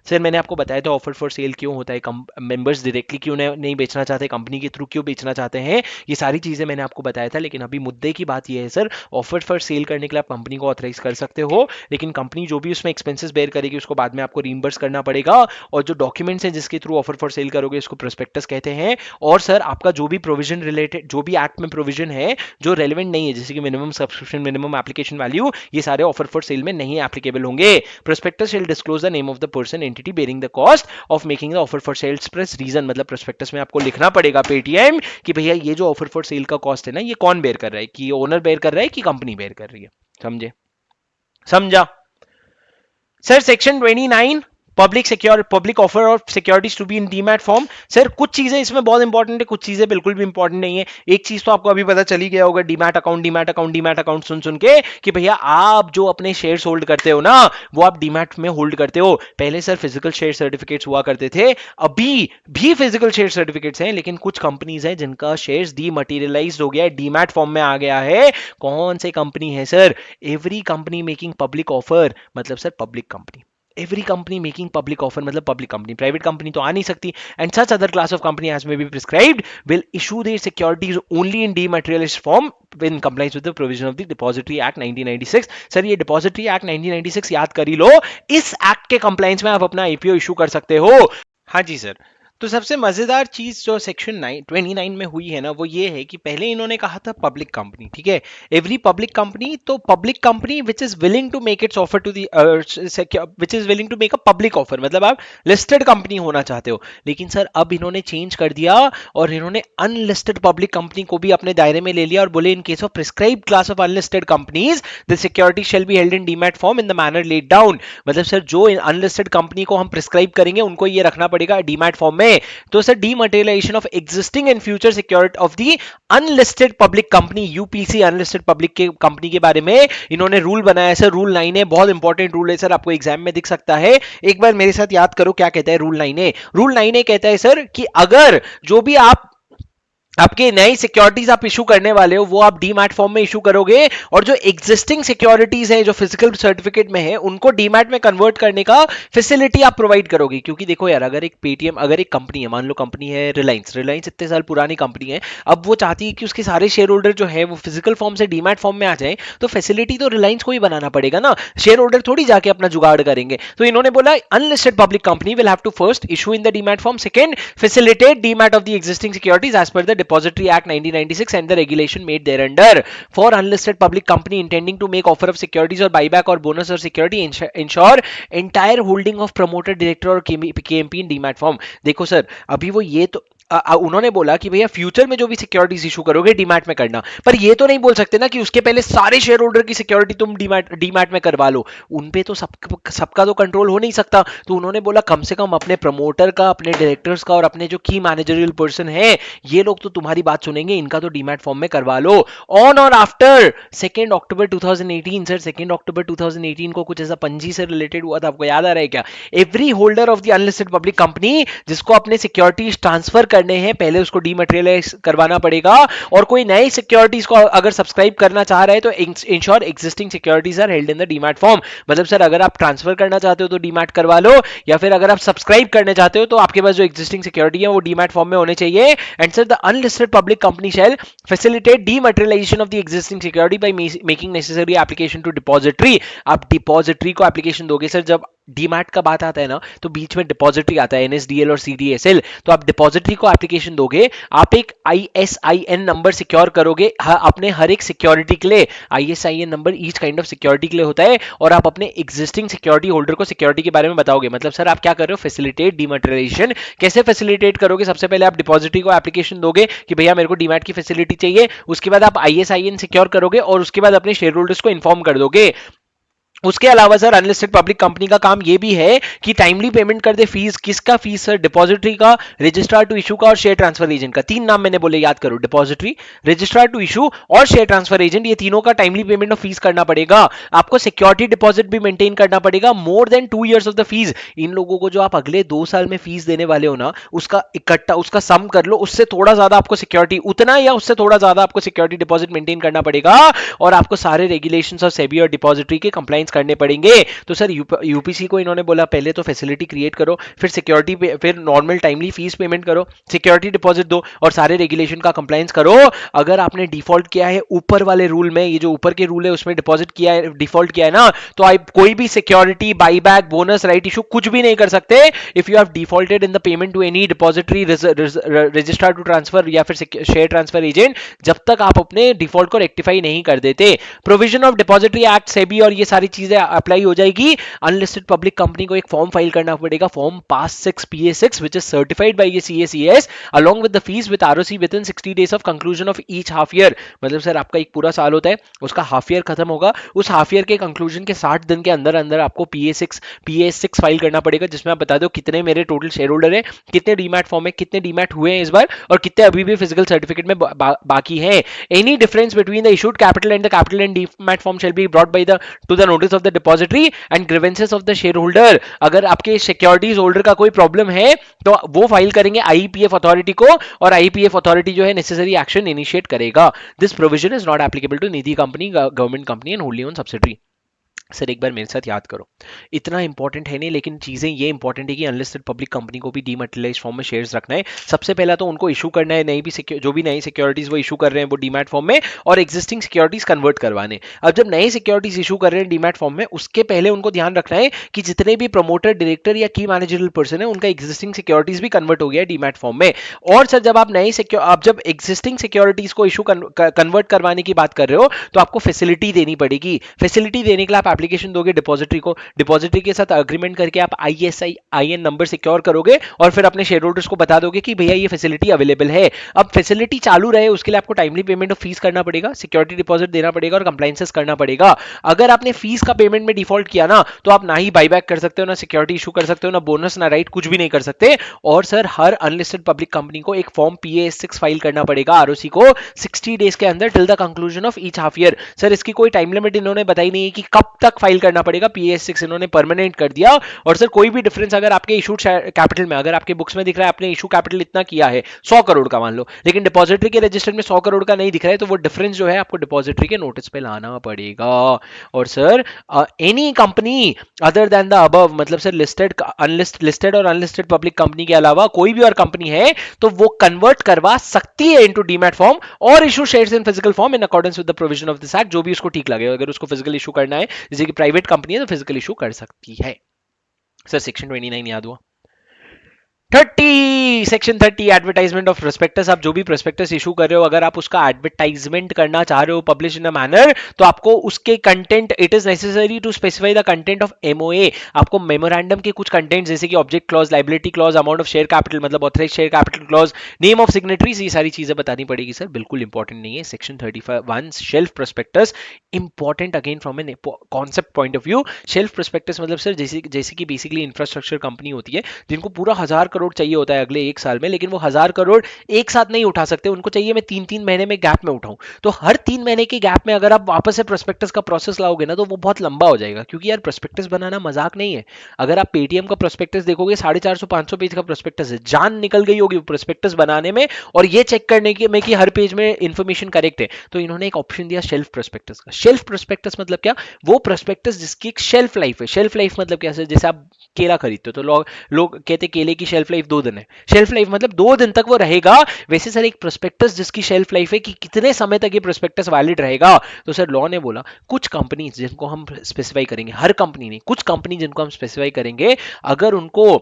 Sir मैंने आपको बताया था ऑफर फॉर सेल क्यों होता है, मेंबर्स डायरेक्टली क्यों नहीं बेचना चाहते, कंपनी के थ्रू क्यों बेचना चाहते हैं, ये सारी चीजें मैंने आपको बताया था। लेकिन अभी मुद्दे की बात ये है सर, ऑफर फॉर सेल करने के लिए आप कंपनी को ऑथराइज कर सकते हो, लेकिन कंपनी जो भी उसमें एक्सपेंसेस बेयर करेगी उसको बाद में आपको रीइंबर्स करना पड़ेगा। और जो डॉक्यूमेंट्स हैं जिसके थ्रू ऑफर फॉर सेल करोगे उसको प्रोस्पेक्टस कहते हैं। और सर आपका जो भी प्रोविजन रिलेटेड, जो भी एक्ट में प्रोविजन है जो रेलिवेंट नहीं है, जैसे कि minimum subscription, minimum application value, ये सारे ऑफर फॉर सेल में नहीं एप्लीकेबल होंगे। Prospectus shall disclose the name of the person entity bearing the cost of making the offer for sale express reason. मतलब प्रोस्पेक्टस में आपको लिखना पड़ेगा पेटीएम कि भैया ये जो ऑफर फॉर सेल का कॉस्ट है ना, ये कौन बेयर कर रहा है, कि ओनर बेयर कर रहा है कि कंपनी बेयर कर रही है। समझे? समझा? Sir section 29 public offer of securities to be in demat form. Sir कुछ चीजें इसमें बहुत इंपॉर्टेंट है, कुछ चीजें बिल्कुल भी इंपॉर्टेंट नहीं है। एक चीज तो आपको अभी पता चली गया होगा, demat account demat account demat account सुन सुन के, कि भैया आप जो अपने शेयर्स होल्ड करते हो ना, वो आप डीमैट में होल्ड करते हो। पहले सर फिजिकल शेयर सर्टिफिकेट्स हुआ करते थे, अभी भी फिजिकल शेयर सर्टिफिकेट्स हैं, लेकिन कुछ कंपनीज हैं जिनका शेयर्स डीमटेरियलाइज्ड हो गया है, डीमैट फॉर्म में आ गया है। कौन सी कंपनी है sir? Every company making public offer, मतलब sir public company, every company making public offer मतलब public company, private company तो आ नहीं सकती। and such other class of company as may be prescribed will issue their securities only in dematerialized form in compliance with the provision of the Depository Act 1996। Sir ये Depository Act 1996 याद कर ही लो, इस act के compliance में आप अपना IPO issue कर सकते हो। हाँ जी सर। तो सबसे मजेदार चीज जो सेक्शन 29 में हुई है ना, वो ये है कि पहले इन्होंने कहा था पब्लिक कंपनी, ठीक है, एवरी पब्लिक कंपनी, तो public company which is willing to make its offer to the, which is willing to make a public offer, मतलब आप लिस्टेड कंपनी होना चाहते हो। लेकिन सर अब इन्होंने चेंज कर दिया और इन्होंने अनलिस्टेड पब्लिक कंपनी को भी अपने दायरे में ले लिया और बोले in case of prescribed class of unlisted companies the security shall be held in demat form in the manner laid down. मतलब सर जो अनलिस्टेड कंपनी को हम प्रिस्क्राइब करेंगे उनको ये रखना पड़ेगा डीमैट फॉर्म में। तो sir dematerialisation of existing and future security of the unlisted public company, UPC unlisted public के कंपनी के बारे में इन्होंने रूल बनाया। सर रूल 9 है, बहुत इंपॉर्टेंट रूल है सर, आपको एग्जाम में दिख सकता है। एक बार मेरे साथ याद करो क्या कहता है रूल 9 है। रूल 9 है कहता है सर कि अगर जो भी आपके नई सिक्योरिटीज आप इशू करने वाले हो वो आप डीमैट फॉर्म में इशू करोगे, और जो एग्जिस्टिंग सिक्योरिटीज है जो फिजिकल सर्टिफिकेट में है उनको डीमैट में कन्वर्ट करने का फैसिलिटी आप प्रोवाइड करोगे। क्योंकि देखो यार, अगर एक पेटीएम, अगर एक कंपनी है, मान लो कंपनी है रिलायंस, रिलायंस इतने साल पुरानी कंपनी है, अब वो चाहती है कि उसके सारे शेयर होल्डर जो है वो फिजिकल फॉर्म से डीमैट फॉर्म में आ जाए, तो फैसिलिटी तो रिलायंस को ही बनाना पड़ेगा ना, शेयर होल्डर थोड़ी जाके अपना जुगाड़ करेंगे। तो इन्होंने बोला unlisted public company will have to first issue in the demat form, second facilitate demat of the existing securities as per the depository act 1996 and the regulation made thereunder for unlisted public company intending to make offer of securities or buyback or bonus or security ensure entire holding of promoter director or KMP in demat form. देखो sir अभी वो ये तो उन्होंने बोला कि भैया future में जो भी सिक्योरिटीज इशू करोगे डीमैट में करना, पर ये तो नहीं बोल सकते ना कि उसके पहले सारे शेयर होल्डर की सिक्योरिटी तुम डीमैट में करवा लो, उनपे तो सबका तो कंट्रोल हो नहीं सकता। तो उन्होंने बोला कम से कम अपने प्रमोटर का, अपने डायरेक्टर्स का और अपने जो की मैनेजरियल पर्सन है ये लोग तो तुम्हारी बात सुनेंगे, इनका तो डीमैट फॉर्म में करवा लो। ऑन और आफ्टर 2 अक्टूबर 2018, सर 2 अक्टूबर 2018 को कुछ ऐसा पंजी से रिलेटेड हुआ था, आपको याद आ रहा है क्या? Every holder of the unlisted public company जिसको अपने सिक्योरिटीज ट्रांसफर करने हैं पहले उसको डीमटेरियलाइज करवाना पड़ेगा, और कोई नई सिक्योरिटीज को अगर सब्सक्राइब करना चाह रहे हैं तो ensure existing securities are held in the demat form. मतलब सर अगर आप ट्रांसफर करना चाहते हो तो डीमैट करवा लो, या फिर अगर आप सब्सक्राइब करने चाहते हो तो आपके पास जो एग्जिस्टिंग सिक्योरिटी है वो डीमैट फॉर्म में होने चाहिए। And sir the unlisted public company shall facilitate dematerialisation of the existing security by making necessary application to depository. आप डिपॉजिटरी को एप्लीकेशन दोगे सर, जब डीमैट का बात आता है ना तो बीच में डिपॉजिटरी आता है, एनएसडीएल और सीडीएसएल, तो आप डिपॉजिटरी को एप्लीकेशन दोगे, आप एक आईएसआईएन नंबर सिक्योर करोगे अपने हर एक सिक्योरिटी के लिए। ISIN number each kind of security के लिए होता है, और आप अपने एग्जिस्टिंग सिक्योरिटी होल्डर को सिक्योरिटी के बारे में बताओगे। मतलब सर आप क्या कर रहे हो? Facilitate dematerialisation. कैसे फैसिलिटेट करोगे? सबसे पहले आप डिपॉजिटरी को एप्लीकेशन दोगे कि भैया मेरे को डीमैट की फैसिलिटी चाहिए, उसके बाद आप आईएसआईएन सिक्योर करोगे और उसके बाद अपने शेयर होल्डर्स को इन्फॉर्म कर दोगे उसके अलावा सर अनलिस्टेड पब्लिक कंपनी का काम ये भी है कि टाइमली पेमेंट कर दे फीस। किसका फीस सर? डिपॉजिटरी का, रजिस्ट्रार टू इशू का और शेयर ट्रांसफर एजेंट का। तीन नाम मैंने बोले, याद करो, डिपॉजिटरी, रजिस्ट्रार टू इशू और शेयर ट्रांसफर एजेंट, ये तीनों का टाइमली पेमेंट ऑफ फीस करना पड़ेगा। आपको सिक्योरिटी डिपॉजिट भी मेंटेन करना पड़ेगा more than 2 years of the fees. इन लोगों को जो आप अगले 2 साल में फीस देने वाले हो ना, उसका इकट्ठा, उसका सम कर लो, उससे थोड़ा ज्यादा आपको सिक्योरिटी, उतना या उससे थोड़ा ज्यादा आपको सिक्योरिटी डिपॉजिट मेंटेन करना पड़ेगा। और आपको सारे रेगुलेशंस ऑफ सेबी और डिपॉजिटरी के कंप्लाइंस करने पड़ेंगे। तो सर यूपीसी को इन्होंने बोला पहले तो फैसिलिटी क्रिएट करो, फिर सिक्योरिटी, फिर नॉर्मल टाइमली फीस पेमेंट करो, सिक्योरिटी डिपॉजिट दो और सारे रेगुलेशन का कंप्लाइंस करो। अगर आपने डिफॉल्ट किया है ऊपर वाले रूल में, ये जो ऊपर के रूल है उसमें डिपॉजिट किया है, डिफॉल्ट किया है ना, तो आप कोई भी security, buyback, bonus, right issue कुछ भी नहीं कर सकते if you have defaulted in the payment to any depository, registered to transfer या फिर शेयर ट्रांसफर एजेंट, जब तक आप अपने डिफॉल्ट को रेक्टिफाई नहीं कर देते। Provision of depository act, SEBI और ये सारी चीजें अप्लाई हो जाएगी। अनलिस्टेड पब्लिक कंपनी को एक फॉर्म फाइल करना पड़ेगा, form pass 6 PA6 which is certified by ये CACS along with the fees with ROC within 60 days of conclusion of each half year। मतलब सर आपका एक पूरा साल होता है, उसका हाफ ईयर खत्म होगा, उस हाफ ईयर के कंक्लूजन के 60 दिन के अंदर अंदर आपको PA6 फाइल करना पड़ेगा, जिसमें आप बता दो कितने मेरे टोटल शेयर होल्डर है, कितने डीमैट फॉर्म में, कितने डीमैट हुए हैं इस बार और कितने अभी भी फिजिकल सर्टिफिकेट में बाकी है। Any difference between the issued capital and the capital and demat form shall be brought by the two the notice of the depository and grievances of the share holder. अगर आपके securities holder का कोई problem है तो वो file करेंगे IPF authority को और आईपीएफ अथॉरिटी जो है नेसेसरी एक्शन इनिशिएट करेगा। This provision is not applicable to Nidhi company, government company and wholly owned subsidiary. Sir एक बार मेरे साथ याद करो, इतना इंपॉर्टेंट है नहीं, लेकिन चीजें ये इंपॉर्टेंट है कि अनलिस्टेड पब्लिक कंपनी को भी डीमैटेरियलाइज फॉर्म में शेयर्स रखना है। सबसे पहला तो उनको इशू करना है, नई भी जो भी नई सिक्योरिटीज वो इशू कर रहे हैं वो डीमैट फॉर्म में, और एग्जिस्टिंग सिक्योरिटीज कन्वर्ट करवाने। अब जब नई सिक्योरिटीज इशू कर रहे हैं डीमैट फॉर्म में, उसके पहले उनको ध्यान रखना है कि जितने भी प्रमोटर, डायरेक्टर या की मैनेजरल पर्सन है उनका एग्जिस्टिंग सिक्योरिटीज भी कन्वर्ट हो गया है डीमैट फॉर्म में। और सर जब आप जब एग्जिस्टिंग सिक्योरिटीज को इशू कन्वर्ट करवाने की बात कर रहे हो तो आपको फैसिलिटी देनी पड़ेगी। फैसिलिटी देने के लिए आप एप्लीकेशन दोगे डिपॉजिटरी को, डिपॉजिटरी के साथ अग्रीमेंट करके आप ISIN नंबर सिक्योर करोगे और फिर अपने शेयर होल्डर्स को बता दोगे कि भैया ये फैसिलिटी अवेलेबल है। अब फैसिलिटी चालू रहे उसके लिए आपको टाइमली पेमेंट ऑफ फीस करना पड़ेगा, सिक्योरिटी डिपॉजिट देना पड़ेगा और कंप्लायंसेस करना पड़ेगा। अगर आपने फीस का पेमेंट में डिफॉल्ट किया ना, तो आप ना ही बाईबैक कर सकते हो, ना सिक्योरिटी इशू कर सकते हो, ना बोनस, ना राइट, कुछ भी नहीं कर सकते। और सर हर अनलिस्टेड पब्लिक कंपनी को एक फॉर्म PA6 फाइल करना पड़ेगा आरओसी को 60 डेज के अंदर till the conclusion of each half year. Sir इसकी कोई टाइम लिमिट इन्होंने बताई नहीं है कि कब तक फाइल करना पड़ेगा, PA6 इन्होंने परमानेंट कर दिया। और सर कोई भी डिफरेंस अगर आपके इशूड कैपिटल में, अगर आपके बुक्स में दिख रहा है आपने इशू कैपिटल इतना किया है 100 करोड़ का मान लो, लेकिन डिपॉजिटरी के रजिस्टर में 100 करोड़ का नहीं दिख रहा है, तो वो डिफरेंस जो है आपको डिपॉजिटरी के नोटिस पे लाना पड़ेगा। और sir any company other than the above, मतलब सर लिस्टेड और अनलिस्टेड पब्लिक कंपनी के अलावा कोई भी और कंपनी है तो वो कन्वर्ट करवा सकती है इनटू डीमैट फॉर्म और issue shares in physical form in accordance with the provision of this act. जो भी उसको ठीक लगे, अगर उसको फिजिकल इशू करना है, जैसे कि प्राइवेट कंपनी है तो फिजिकल इशू कर सकती है। सर सेक्शन 29 याद हुआ? Section 30 advertisement of prospectus. आप जो भी प्रोस्पेक्टस इशू कर रहे हो, अगर आप उसका एडवर्टाइजमेंट करना चाह रहे हो, पब्लिश इन अ मैनर, तो आपको उसके content, it is necessary to specify the content of MOA। आपको मेमोरेंडम के कुछ कंटेंट जैसे कि object clause, liability clause, amount of share capital मतलब authorise share capital clause, name of signatories, ये सारी चीजें बतानी पड़ेगी। सर बिल्कुल इंपॉर्टेंट नहीं है। Section 31 shelf prospectus, important again from an concept point of view. Shelf prospectus मतलब सर जैसे कि बेसिकली इंफ्रास्ट्रक्चर कंपनी होती है जिनको पूरा 1000 करोड़ चाहिए होता है अगले एक साल में, लेकिन वो 1000 करोड़ एक साथ नहीं उठा सकते, उनको चाहिए मैं 3-3 महीने में गैप में उठाऊं। तो हर 3 महीने के गैप में अगर आप वापस से प्रोस्पेक्टस का प्रोसेस लाओगे ना, तो वो बहुत लंबा हो जाएगा, क्योंकि यार प्रोस्पेक्टस बनाना मजाक नहीं है। अगर आप पेटीएम का प्रोस्पेक्टस देखोगे 450-500 पेज का प्रोस्पेक्टस है, जान निकल गई होगी प्रोस्पेक्टस बनाने में और ये चेक करने की में कि हर पेज में इंफॉर्मेशन करेक्ट है। तो इन्होंने एक ऑप्शन दिया शेल्फ प्रोस्पेक्टस का। शेल्फ प्रोस्पेक्टस मतलब क्या? वो प्रोस्पेक्टस जिसकी एक शेल्फ लाइफ है। शेल्फ लाइफ मतलब क्या? जैसे आप केला खरीदते हो तो लोग कहते केले की शेल्फ लाइफ 2 दिन है। शेल्फ लाइफ मतलब 2 दिन तक वो रहेगा। वैसे सर एक प्रोस्पेक्टस जिसकी शेल्फ लाइफ है कि कितने समय तक ये प्रोस्पेक्टस वैलिड रहेगा, तो सर लॉ ने बोला कुछ कंपनी जिनको हम स्पेसिफाई करेंगे, हर कंपनी नहीं, कुछ कंपनी जिनको हम स्पेसिफाई करेंगे, अगर उनको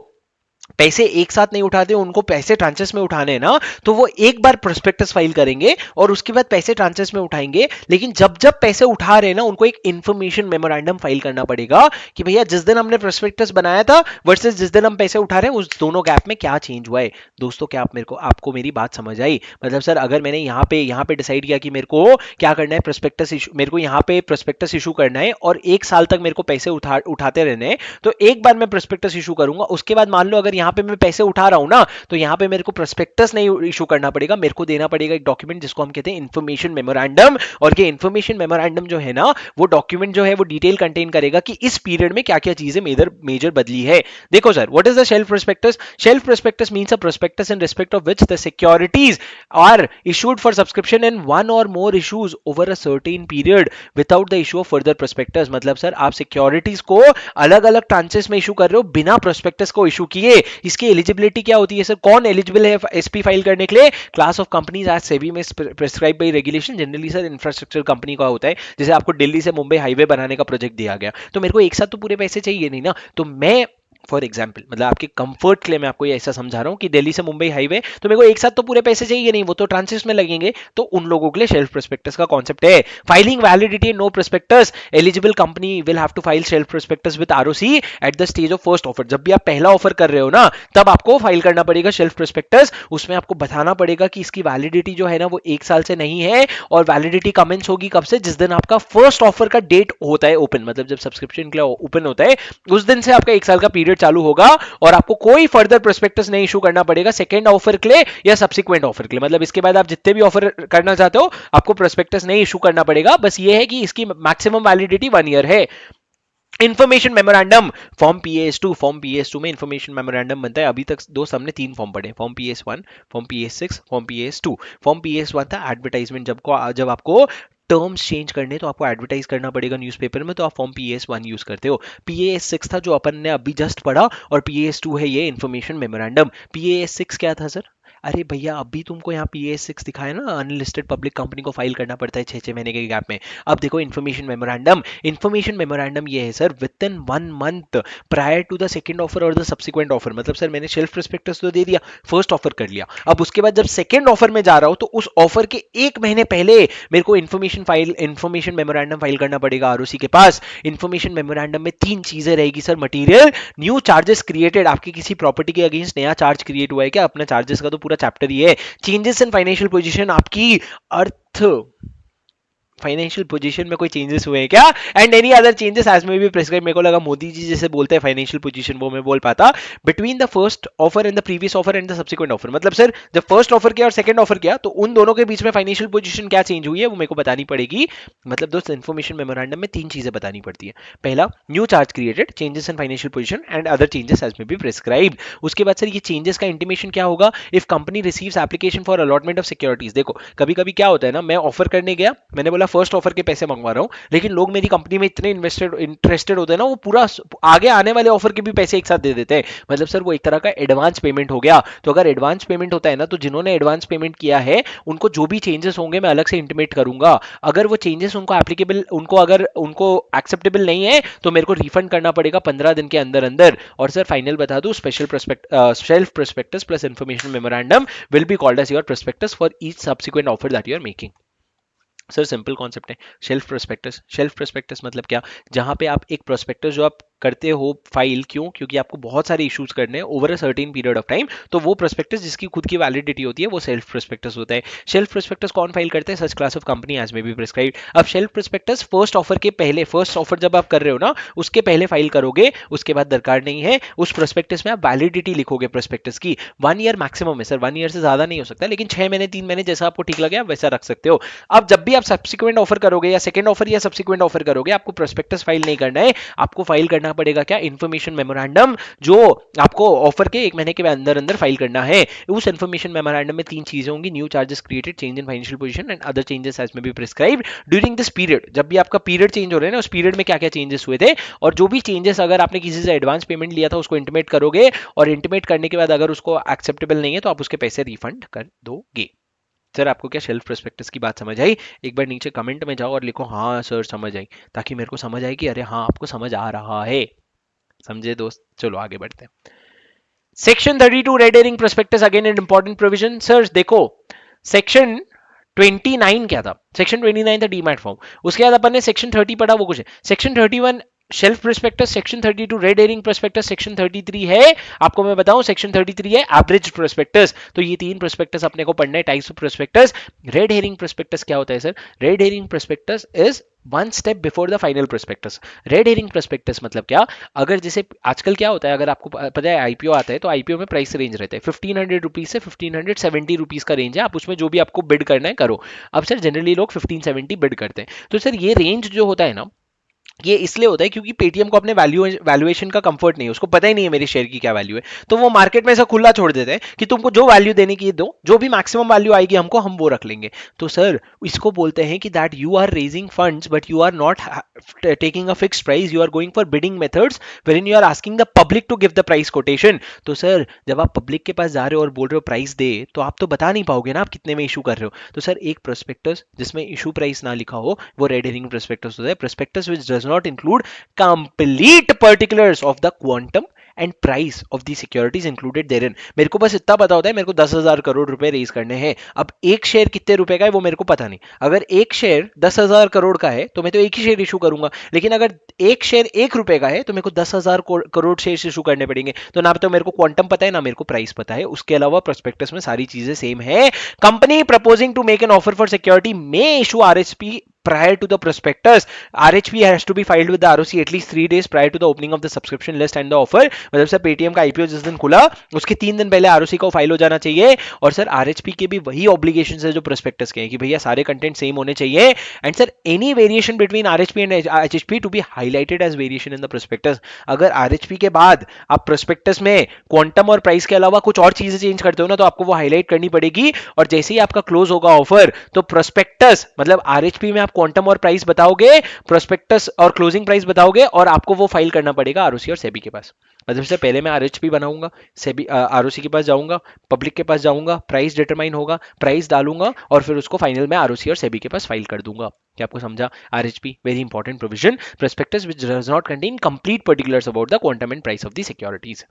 पैसे एक साथ नहीं उठाते, उनको पैसे ट्रांचेस में उठाने हैं ना, तो वो एक बार प्रोस्पेक्टस फाइल करेंगे और उसके बाद पैसे ट्रांचेस में उठाएंगे। लेकिन जब जब पैसे उठा रहे हैं ना, उनको एक इंफॉर्मेशन मेमोरेंडम फाइल करना पड़ेगा कि भैया जिस दिन हमने प्रोस्पेक्टस बनाया था वर्सेस जिस दिन हम पैसे उठा रहे हैं, उस दोनों गैप में क्या चेंज हुआ है। दोस्तों, क्या आप मेरे को आपको मेरी बात समझ आई? मतलब सर, अगर मैंने यहाँ पे डिसाइड किया कि मेरे को क्या करना है, प्रोस्पेक्टस इशू, मेरे को यहाँ पे प्रोस्पेक्टस इशू करना है और एक साल तक मेरे को पैसे उठाते रहने हैं, तो एक बार मैं प्रोस्पेक्टस इशू करूंगा। उसके बाद मान लो अगर यहाँ पे मैं पैसे उठा रहा हूं ना, तो यहाँ पे मेरे को प्रोस्पेक्टस नहीं इशू करना पड़ेगा, मेरे को देना पड़ेगा एक डॉक्यूमेंट जिसको हम कहते हैं इन्फॉर्मेशन मेमोरेंडम। और ये इन्फॉर्मेशन मेमोरेंडम जो है ना, वो डॉक्यूमेंट जो है वो डिटेल कंटेन करेगा कि इस पीरियड में क्या क्या चीजें मेजर मेजर बदली है। देखो sir, what is the shelf prospectus? Shelf prospectus means a prospectus in respect of which the securities are issued for subscription in one or more issues over a certain period without the issue of further prospectus। मतलब sir, आप securities को अलग अलग tranches में issue कर रहे हो बिना प्रोस्पेक्टस को इशू किए। इसकी एलिजिबिलिटी क्या होती है सर? कौन एलिजिबल है एसपी फाइल करने के लिए? क्लास ऑफ कंपनीज आज सेबी में prescribe by regulation. Generally sir infrastructure company का होता है, जैसे आपको दिल्ली से मुंबई हाईवे बनाने का प्रोजेक्ट दिया गया, तो मेरे को एक साथ तो पूरे पैसे चाहिए नहीं ना, तो मैं फॉर एग्जाम्पल, मतलब आपके कंफर्ट के लिए मैं आपको ये ऐसा समझा रहा हूं कि दिल्ली से मुंबई हाईवे, तो मेरे को एक साथ तो पूरे पैसे चाहिए नहीं, वो तो ट्रांसिस में लगेंगे। तो उन लोगों के लिए शेल्फ प्रोस्पेक्टस का कॉन्सेप्ट है। Filing validity no prospectus, eligible company will have to file shelf prospectus with ROC at the stage of first offer. जब भी आप पहला ऑफर कर रहे हो ना, तब आपको फाइल करना पड़ेगा शेल्फ प्रोस्पेक्टस। उसमें आपको बताना पड़ेगा कि इसकी वैलिडिटी जो है ना, वो एक साल से नहीं है, और वैलिडिटी कमेंस होगी कब से? जिस दिन आपका फर्स्ट ऑफर का डेट होता है ओपन, मतलब जब सब्सक्रिप्शन के लिए ओपन होता है, उस दिन से आपका एक साल का पीरियड चालू होगा, और आपको कोई फर्दर प्रोस्पेक्टस नहीं इशू करना पड़ेगा सेकंड ऑफर के लिए या सब्सिक्वेंट ऑफर के लिए। मतलब इसके बाद आप जितने भी ऑफर करना चाहते हो, आपको प्रोस्पेक्टस नहीं इशू करना पड़ेगा। बस ये है कि इसकी मैक्सिमम वैलिडिटी 1 ईयर है। Information memorandum, form PS two. Form PS two में इन्फॉर्मेशन मेमोरेंडम बनता है। अभी तक दोस्त हमने 3 फॉर्म पढ़े, form PS one, form PS six, form PS two. Form PS one था एडवर्टाइजमेंट, जब आपको टर्म्स चेंज करने, तो आपको एडवर्टाइज करना पड़ेगा न्यूज़पेपर में, तो आप फॉर्म पीएस1 यूज करते हो। पीएस6 था जो अपन ने अभी जस्ट पढ़ा, और पीएस2 है ये इन्फॉर्मेशन मेमोरेंडम। पीएस6 क्या था सर? अरे भैया, अभी तुमको यहाँ पीएस6 दिखाया ना, अनलिस्टेड पब्लिक कंपनी को फाइल करना पड़ता है 6 महीने के गैप में। अब देखो इन्फॉर्मेशन मेमोरेंडम, इन्फॉर्मेशन मेमोरेंडम ये है sir, within 1 month prior to the second offer और द सब्सिक्वेंट ऑफर। मतलब सर, मैंने शेल्फ प्रोस्पेक्टस तो दे दिया, फर्स्ट ऑफर कर लिया, अब उसके बाद जब सेकंड ऑफर में जा रहा हूं, तो उस ऑफर के 1 महीने पहले मेरे को इन्फॉर्मेशन मेमोरेंडम फाइल करना पड़ेगा आरओसी के पास। इन्फॉर्मेशन मेमोरेंडम में 3 चीजें रहेगी sir. Material, new charges created, आपकी किसी प्रॉपर्टी के अगेंस्ट नया चार्ज क्रिएट हुआ है क्या? अपना चार्जेस का तो पूरा चैप्टर ही है। चेंजेस इन फाइनेंशियल पोजीशन, आपकी अर्थ फाइनेंशियल पोजीशन में कोई चेंजेस हुए हैं क्या? And any other changes as may be prescribe. मेरे को लगा मोदी जी जैसे बोलते हैं फाइनेंशियल पोजीशन, वो मैं बोल पाता। Between the first offer and the previous offer and the subsequent offer, मतलब सर जब फर्स्ट ऑफर किया और सेकंड ऑफर किया, तो उन दोनों के बीच में फाइनेंशियल पोजीशन क्या चेंज हुई है, वो मेरे को बतानी पड़ेगी। मतलब दोस्त, इन्फॉर्मेशन मेमोरेंडम में 3 चीजें बतानी पड़ती है। पहला, new charge created, changes in financial position and other changes as may be prescribe. उसके बाद सर, ये चेंजेस का इंटीमेशन क्या होगा? If company receives application for allotment of securities. देखो, कभी कभी क्या होता है ना, मैं ऑफर करने गया, मैंने बोला फर्स्ट ऑफर के पैसे मंगवा रहा हूं, लेकिन लोग मेरी कंपनी में इतने इंटरेस्टेड होते हैं ना, वो पूरा आगे आने वाले ऑफर के भी पैसे एक साथ दे देते हैं। मतलब सर, वो एक तरह का एडवांस पेमेंट हो गया। तो अगर एडवांस पेमेंट होता है ना, तो जिन्होंने एडवांस पेमेंट किया है, उनको जो भी चेंजेस होंगे मैं अलग से इंटीमेट करूंगा। अगर वो चेंजेस उनको एप्लीकेबल, अगर उनको एक्सेप्टेबल नहीं है, तो मेरे को रिफंड करना पड़ेगा 15 दिन के अंदर अंदर। और सर फाइनल बता दूं, shelf prospectus plus information memorandum will be called as your prospectus for each subsequent offer that you are making. Sir simple concept है शेल्फ प्रोस्पेक्टस। शेल्फ प्रोस्पेक्टस मतलब क्या? जहां पे आप एक प्रोस्पेक्टस जो आप करते हो फाइल, क्यों? क्योंकि आपको बहुत सारे इश्यूज करने हैं over a certain period of time, तो वो प्रोस्पेक्टस जिसकी खुद की वैलिडिटी होती है, वो सेल्फ प्रोस्पेक्टस होता है। शेल्फ प्रोस्पेक्टस कौन फाइल करते हैं? Such class of company as may be prescribe. अब शेल्फ प्रोस्पेक्टस फर्स्ट ऑफर के पहले, फर्स्ट ऑफर जब आप कर रहे हो ना, उसके पहले फाइल करोगे, उसके बाद दरकार नहीं है। उस प्रोस्पेक्टस में आप वैलिडिटी लिखोगे प्रोस्पेक्टस की, 1 ईयर मैक्सिमम है सर, 1 ईयर से ज्यादा नहीं हो सकता, लेकिन 6 महीने 3 महीने जैसा आपको ठीक लगे आप वैसा रख सकते हो। अब जब भी आप सब्सिक्वेंट ऑफर करोगे, या सेकंड ऑफर या सब्सिक्वेंट ऑफर करोगे, आपको प्रोस्पेक्टस फाइल नहीं करना है, आपको फाइल करना पड़ेगा क्या? इन्फॉर्मेशन मेमोरेंडम, जो आपको ऑफर के 1 महीने के अंदर अंदर फाइल करना है। उस इन्फॉर्मेशन मेमोरेंडम में 3 चीजें होंगी: new charges created, change in financial position and other changes as may be prescribed during this period. जब भी आपका पीरियड चेंज हो रहा है ना, उस पीरियड में क्या क्या चेंजेस हुए थे, और जो भी चेंजेस, अगर आपने किसी से एडवांस पेमेंट लिया था, उसको इंटीमेट करोगे, और इंटीमेट करने के बाद अगर उसको एक्सेप्टेबल नहीं है, तो आप उसके पैसे रिफंड कर दोगे। सर आपको क्या शेल्फ प्रोस्पेक्टस की बात समझ आई? एक बार नीचे कमेंट में जाओ और लिखो हाँ सर समझ आई, ताकि मेरे को समझ आए कि अरे हाँ, आपको समझ आ रहा है। समझे दोस्त? चलो आगे बढ़ते हैं। Section 32 red herring prospectus again an important provision sir देखो सेक्शन 29 क्या था सेक्शन 29 था डीमैट फॉर्म उसके बाद अपन ने सेक्शन 30 पढ़ा वो कुछ है section 31 shelf prospectus section 32 red herring prospectus section 33 है आपको मैं बताऊं सेक्शन 33 है एवरेज प्रोस्पेक्टस तो ये तीन प्रोस्पेक्टस अपने को पढ़ना है types of prospectus red herring prospectus क्या होता है sir red herring prospectus is one step before the final prospectus red herring prospectus मतलब क्या अगर जैसे आजकल क्या होता है अगर आपको पता है आईपीओ आता है तो आईपीओ में प्राइस रेंज रहता है 1500 रुपीज से 1570 रुपीज का रेंज है आप उसमें जो भी आपको बिड करना है करो अब सर जनरली लोग 1570 बिड करते हैं तो सर ये रेंज जो होता है ना ये इसलिए होता है क्योंकि पेटीएम को अपने वैल्यूएशन का कंफर्ट नहीं है उसको पता ही नहीं है मेरे शेयर की क्या वैल्यू है तो वो मार्केट में ऐसा खुला छोड़ देते हैं कि तुमको जो वैल्यू देने की दो जो भी मैक्सिमम वैल्यू आएगी हमको हम वो रख लेंगे तो सर इसको बोलते हैं कि that you are raising funds but you are not taking a fixed price you are going for bidding methods when you are asking the public to give the price quotation तो sir जब आप public के पास जा रहे हो और बोल रहे हो प्राइस दे तो आप तो बता नहीं पाओगे ना आप कितने में इशू कर रहे हो तो सर एक प्रोस्पेक्टस जिसमें इशू प्राइस ना लिखा हो वो रेड हेरिंग प्रोस्पेक्टस होता है prospectus which does not include complete particulars of the quantum and price of the securities included therein मेरे को बस इतना पता होता है मेरे को 10,000 करोड़ रुपए रेज करने हैं अब एक शेयर कितने रुपए का है वो मेरे को पता नहीं अगर एक शेयर 10,000 करोड़ का है तो मैं तो एक ही शेयर इशू करूंगा लेकिन अगर एक शेयर 1 रुपए का है तो मेरे को 10,000 करोड़ शेयर इशू करने पड़ेंगे तो ना तो मेरे को क्वांटम पता है ना मेरे को प्राइस पता है उसके अलावा प्रोस्पेक्टस में सारी चीजें सेम है company proposing to make an offer for security may issue RHP prior to the prospectus RHP has to be filed with the ROC at least 3 days prior to the opening of the subscription list and the offer मतलब sir Paytm का IPO जिस दिन खुला उसके 3 दिन पहले ROC को file हो जाना चाहिए और सर RHP के भी वही ऑब्लिगेशंस है जो प्रोस्पेक्टस के हैं कि भैया सारे कंटेंट सेम होने चाहिए and sir any variation between RHP and HHP to be highlighted as variation in the prospectus अगर RHP के बाद आप प्रोस्पेक्टस में क्वांटम और प्राइस के अलावा कुछ और चीजें चेंज करते हो ना तो आपको वो हाईलाइट करनी पड़ेगी और जैसे ही आपका क्लोज होगा ऑफर तो प्रोस्पेक्टस मतलब RHP में आप क्वांटम और प्राइस बताओगे प्रोस्पेक्टस और क्लोजिंग प्राइस बताओगे और आपको वो फाइल करना पड़ेगा आरओसी और सेबी के पास मतलब से पहले मैं आरएचपी बनाऊंगा सेबी आरओसी के पास जाऊंगा पब्लिक के पास जाऊंगा प्राइस डिटरमाइन होगा प्राइस डालूंगा और फिर उसको फाइनल में आरओसी और सेबी के पास फाइल कर दूंगा क्या आपको समझा RHP very important provision prospectus which does not contain complete particulars about the quantum and price of the securities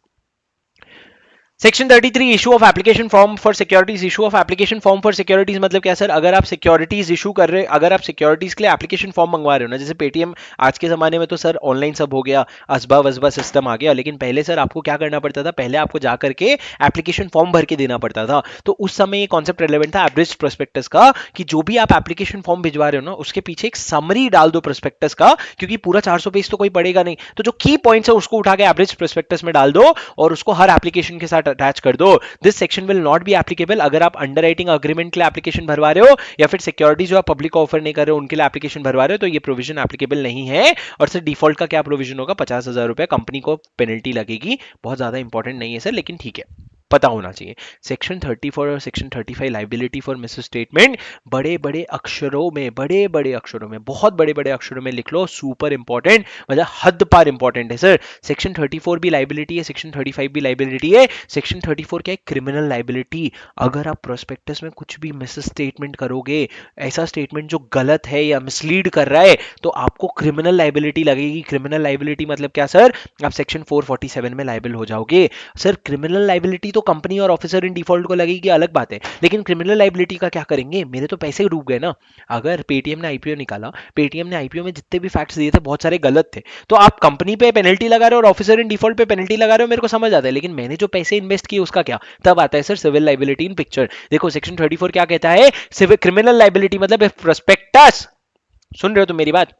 section 33 issue of application form for securities issue of application form for securities मतलब क्या sir अगर आप securities issue कर रहे अगर आप securities के लिए एप्लीकेशन फॉर्म मंगवा रहे हो ना जैसे पेटीएम आज के जमाने में तो सर ऑनलाइन सब हो गया असबा वसबा सिस्टम आ गया लेकिन पहले सर आपको क्या करना पड़ता था पहले आपको जा करके एप्लीकेशन फॉर्म भर के देना पड़ता था तो उस समय ये कॉन्सेप्ट रेलेवेंट था एवरेज प्रोस्पेक्टस का कि जो भी आप एप्लीकेशन फॉर्म भिजवा रहे हो ना उसके पीछे एक समरी डाल दो प्रोस्पेक्टस का क्योंकि पूरा 400 पेज तो कोई पढ़ेगा नहीं तो जो की पॉइंट्स है उसको उठा के एवरेज प्रोस्पेक्टस में डाल दो और उसको हर एप्लीकेशन के साथ अटैच कर दो this section will not be applicable अगर आप अंडरराइटिंग अग्रीमेंट के लिए एप्लीकेशन भरवा रहे हो या फिर सिक्योरिटी जो आप पब्लिक को ऑफर नहीं कर रहे हो उनके लिए एप्लीकेशन भरवा रहे हो तो ये प्रोविजन एप्लीकेबल नहीं है और सर डिफॉल्ट का क्या प्रोविजन होगा 50,000 रुपए कंपनी को पेनल्टी लगेगी बहुत ज्यादा इंपॉर्टेंट नहीं है सर लेकिन ठीक है पता होना चाहिए सेक्शन 34 और section 35 liability for miss statement बड़े बड़े अक्षरों में बहुत बड़े बड़े अक्षरों में लिख लो सुपर इंपॉर्टेंट मतलब हद पार इंपॉर्टेंट है सर सेक्शन 34 भी लाइबिलिटी है सेक्शन 35 भी लाइबिलिटी है सेक्शन 34 क्या है क्रिमिनल लाइबिलिटी अगर आप प्रोस्पेक्टस में कुछ भी मिस स्टेटमेंट करोगे ऐसा स्टेटमेंट जो गलत है या मिसलीड कर रहा है तो आपको क्रिमिनल लाइबिलिटी लगेगी क्रिमिनल लाइबिलिटी मतलब क्या सर आप सेक्शन 447 में लाइबल हो जाओगे सर क्रिमिनल लाइबिलिटी तो कंपनी और ऑफिसर इन डिफॉल्ट को लगेगी अलग बात है लेकिन क्रिमिनल लाइबिलिटी का क्या करेंगे मेरे तो पैसे डूब गए ना अगर पेटीएम ने आईपीओ निकाला पेटीएम ने आईपीओ में जितने भी फैक्ट्स दिए थे बहुत सारे गलत थे तो आप कंपनी पे पेनल्टी लगा रहे हो और ऑफिसर इन डिफॉल्ट पे पेनल्टी लगा रहे हो मेरे को समझ आता है लेकिन मैंने जो पैसे इन्वेस्ट किए उसका क्या तब आता है sir civil liability in picture देखो सेक्शन 34 क्या कहता है सिविल क्रिमिनल लाइबिलिटी मतलब प्रोस्पेक्टस सुन रहे हो तुम मेरी बात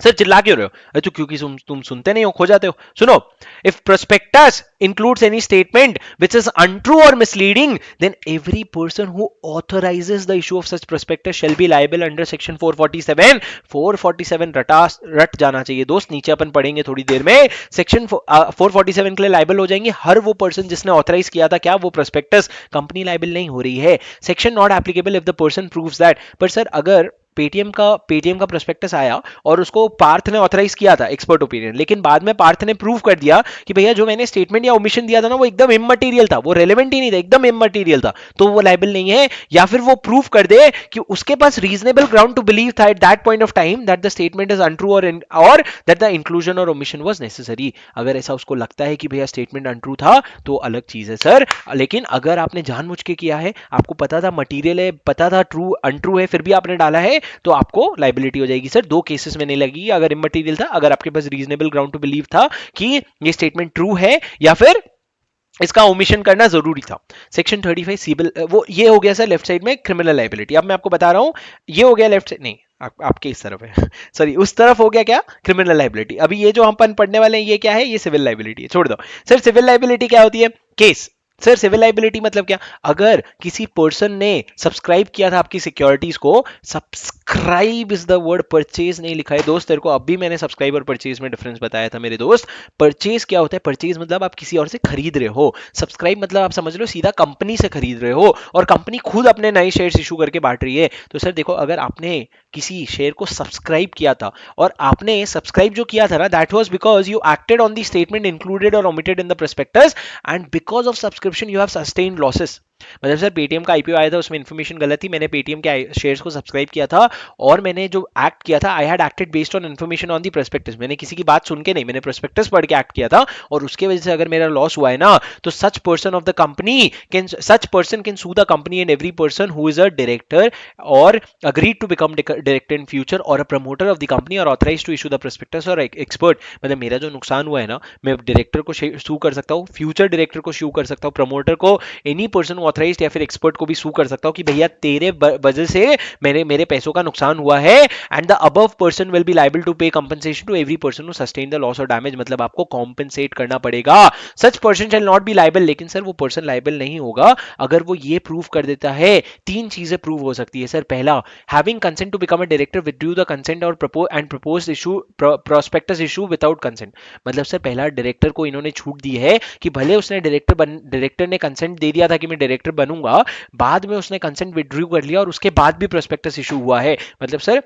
सर चिल्ला क्यों रहे हो अरे तो क्योंकि तुम सुनते नहीं हो खो जाते हो सुनो if prospectus includes any statement which is untrue और misleading then every person who authorises the issue of such prospectus shall be liable under section 447 रट जाना चाहिए दोस्त नीचे अपन पढ़ेंगे थोड़ी देर में सेक्शन 447 के लिए लायबल हो जाएंगे हर वो पर्सन जिसने ऑथराइज किया था क्या वो प्रोस्पेक्टस कंपनी लायबल नहीं हो रही है section not applicable if the person proves that पर सर अगर पेटीएम का प्रोस्पेक्टस आया और उसको पार्थ ने ऑथराइज किया था एक्सपर्ट ओपिनियन, लेकिन बाद में पार्थ ने प्रूव कर दिया कि भैया जो मैंने स्टेटमेंट या ओमिशन दिया था ना वो एकदम इममटीरियल था, वो रेलेवेंट ही नहीं था, एकदम इममटीरियल था, तो वो लाइबल नहीं है। या फिर वो प्रूव कर दे कि उसके पास रीजनेबल ग्राउंड टू बिलीव था at that point of time that the statement is untrue और दैट द इंक्लूजन और ओमिशन वाज नेसेसरी। अगर ऐसा उसको लगता है कि भैया स्टेटमेंट अनट्रू था तो अलग चीज है सर, लेकिन अगर आपने जानबूझ के किया है, आपको पता था मटीरियल है, पता था ट्रू अनट्रू है, फिर भी आपने डाला है, तो आपको लाइबिलिटी हो जाएगी सर। दो केसेस में नहीं लगेगी, अगर इममटीरियल था, अगर आपके पास रीजनेबल ग्राउंड टू बिलीव था कि ये स्टेटमेंट ट्रू है, या फिर इसका ओमिशन करना जरूरी था। सेक्शन 35 सिविल, वो ये हो गया सर लेफ्ट साइड में क्रिमिनल लाइबिलिटी। अब मैं आपको बता रहा हूं, ये हो गया लेफ्ट साइड, नहीं आपके इस तरफ है सॉरी उस तरफ हो गया क्या, क्रिमिनल लाइबिलिटी। अभी ये जो हम पढ़ने वाले हैं ये क्या है, ये सिविल लाइबिलिटी है, छोड़ दो सर। सिविल लाइबिलिटी क्या होती है, केस। सर सिविल लाइबिलिटी मतलब क्या, अगर किसी पर्सन ने सब्सक्राइब किया था आपकी सिक्योरिटीज को, subscribe is the word, purchase नहीं लिखा है दोस्त, तेरे को अब भी मैंने सब्सक्राइब और परचेज में डिफरेंस बताया था मेरे दोस्त। परचेज क्या होता है, परचेज मतलब आप किसी और से खरीद रहे हो, सब्सक्राइब मतलब आप समझ लो सीधा कंपनी से खरीद रहे हो, और कंपनी खुद अपने नए शेयर्स इशू करके बांट रही है। तो सर देखो, अगर आपने किसी शेयर को सब्सक्राइब किया था, और आपने सब्सक्राइब जो किया था ना, that was because you acted on the statement included और omitted in the prospectus, and because of subscription you have sustained losses. मतलब सर पेटीएम का आईपीओ आया था, उसमें इन्फॉर्मेशन गलत थी, मैंने पेटीएम के शेयर्स को सब्सक्राइब किया था, और मैंने जो एक्ट किया था, I had acted based on information on the prospectus, मैंने किसी की बात सुन के नहीं, मैंने प्रोस्पेक्टस पढ़ के एक्ट किया था, और उसके वजह से अगर मेरा लॉस हुआ है ना, तो such person of the company can such person can sue the company and every person who is a director or agreed to become director in future or a promoter of the company or authorized to issue the prospectus or expert। मतलब मेरा जो नुकसान हुआ है ना, मैं director को सू कर सकता हूँ, फ्यूचर डायरेक्टर को सू कर सकता हूँ, प्रमोटर को, एनी पर्सन ऑथराइज्ड या फिर एक्सपर्ट को भी सू कर सकता हूँ कि भैया तेरे वजह से मेरे पैसों का नुकसान हुआ है, and the above person will be liable to pay compensation to every person who sustain the loss और डैमेज। मतलब आपको कॉम्पनसेट करना पड़ेगा। Such person shall not be liable, लेकिन सर वो पर्सन लाइबल नहीं होगा अगर वो ये प्रूव कर देता है, तीन चीजें प्रूव हो सकती है सर। पहला, having consent to become a director withdrew the consent और proposed issue prospectus issue without consent। मतलब सर पहला, डायरेक्टर को इन्होंने छूट दी है कि भले उसने डायरेक्टर ने कंसेंट दे दिया था कि मैं डायरेक्टर बनूंगा, बाद में उसने कंसेंट विड्रू कर लिया और उसके बाद भी प्रोस्पेक्टस इशू हुआ है। मतलब सर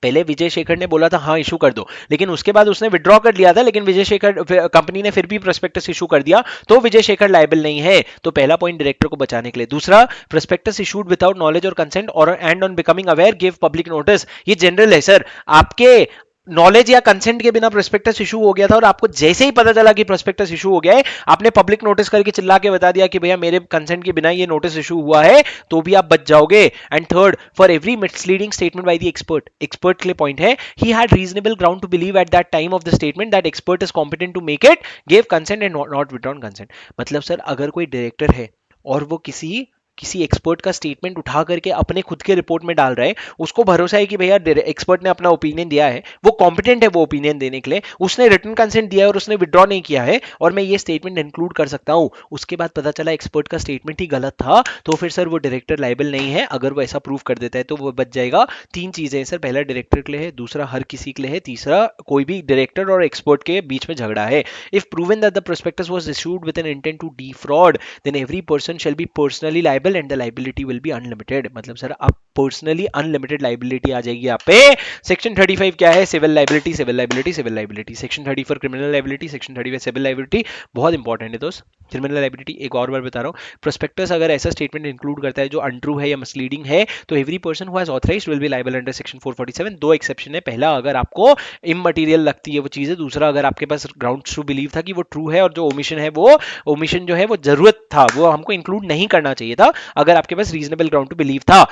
पहले विजय शेखर ने बोला था हाँ इशू कर दो, लेकिन उसके बाद उसने विड्रॉ कर लिया था, लेकिन विजय शेखर कंपनी ने फिर भी प्रोस्पेक्टस इशू कर दिया, तो विजय शेखर लायबल नहीं है। तो पहला पॉइंट डायरेक्टर को बचाने के लिए। दूसरा, प्रोस्पेक्टस इशूड विदाउट नॉलेज और कंसेंट और and on becoming aware give public notice. ये जनरल है सर, आपके नॉलेज या कंसेंट के बिना प्रोस्पेक्टस इशू हो गया था, और आपको जैसे ही पता चला कि प्रोस्पेक्टस इशू हो गया है, आपने पब्लिक नोटिस करके चिल्ला के बता दिया कि भैया मेरे कंसेंट के बिना ये नोटिस इशू हुआ है, तो भी आप बच जाओगे। And third, for every misleading statement by the expert, expert के लिए पॉइंट है, he had reasonable ground to believe at that time of the statement that expert is competent to make it, give consent and not withdrawn consent. मतलब sir अगर कोई director है और वो किसी किसी एक्सपर्ट का स्टेटमेंट उठा करके अपने खुद के रिपोर्ट में डाल रहे हैं, उसको भरोसा है कि भैया एक्सपर्ट ने अपना ओपिनियन दिया है, वो कॉम्पिटेंट है वो ओपिनियन देने के लिए, उसने रिटन कंसेंट दिया है और उसने विड्रॉ नहीं किया है, और मैं ये स्टेटमेंट इंक्लूड कर सकता हूं, उसके बाद पता चला एक्सपर्ट का स्टेटमेंट ही गलत था, तो फिर सर वो डायरेक्टर लाइबल नहीं है। अगर वो ऐसा प्रूव कर देता है तो वो बच जाएगा। तीन चीजें हैं सर, पहला डायरेक्टर के लिए है, दूसरा हर किसी के लिए है, तीसरा कोई भी डायरेक्टर और एक्सपर्ट के बीच में झगड़ा है। If proven that the prospectus was issued with an intent to defraud, then every person shall be personally liable and the liability will be unlimited. मतलब सर आप पर्सनली अनलिमिटेड लाइबिलिटी आ जाएगी आप पे। सेक्शन 35 क्या है, civil liability, civil liability, civil liability. Section 34 criminal liability, section 35 civil liability. बहुत important है दोस्त क्रिमिनल लाइबिलिटी। एक और बार बता रहा हूं, प्रोस्पेक्टस अगर ऐसा स्टेटमेंट इंक्लूड करता है जो अनट्रू है या मिसलीडिंग है, तो every person who has authorised will be liable under section 447। दो एक्सेप्शन है, पहला अगर आपको इममटीरियल लगती है वो चीजें, दूसरा अगर आपके पास ग्राउंड्स टू बिलीव था कि वो ट्रू है, और जो ओमिशन है वो ओमिशन जो है वो जरूरत था, वो हमको इंक्लूड नहीं करना चाहिए था, अगर आपके पास रीजनेबल ग्राउंड टू बिलीव था।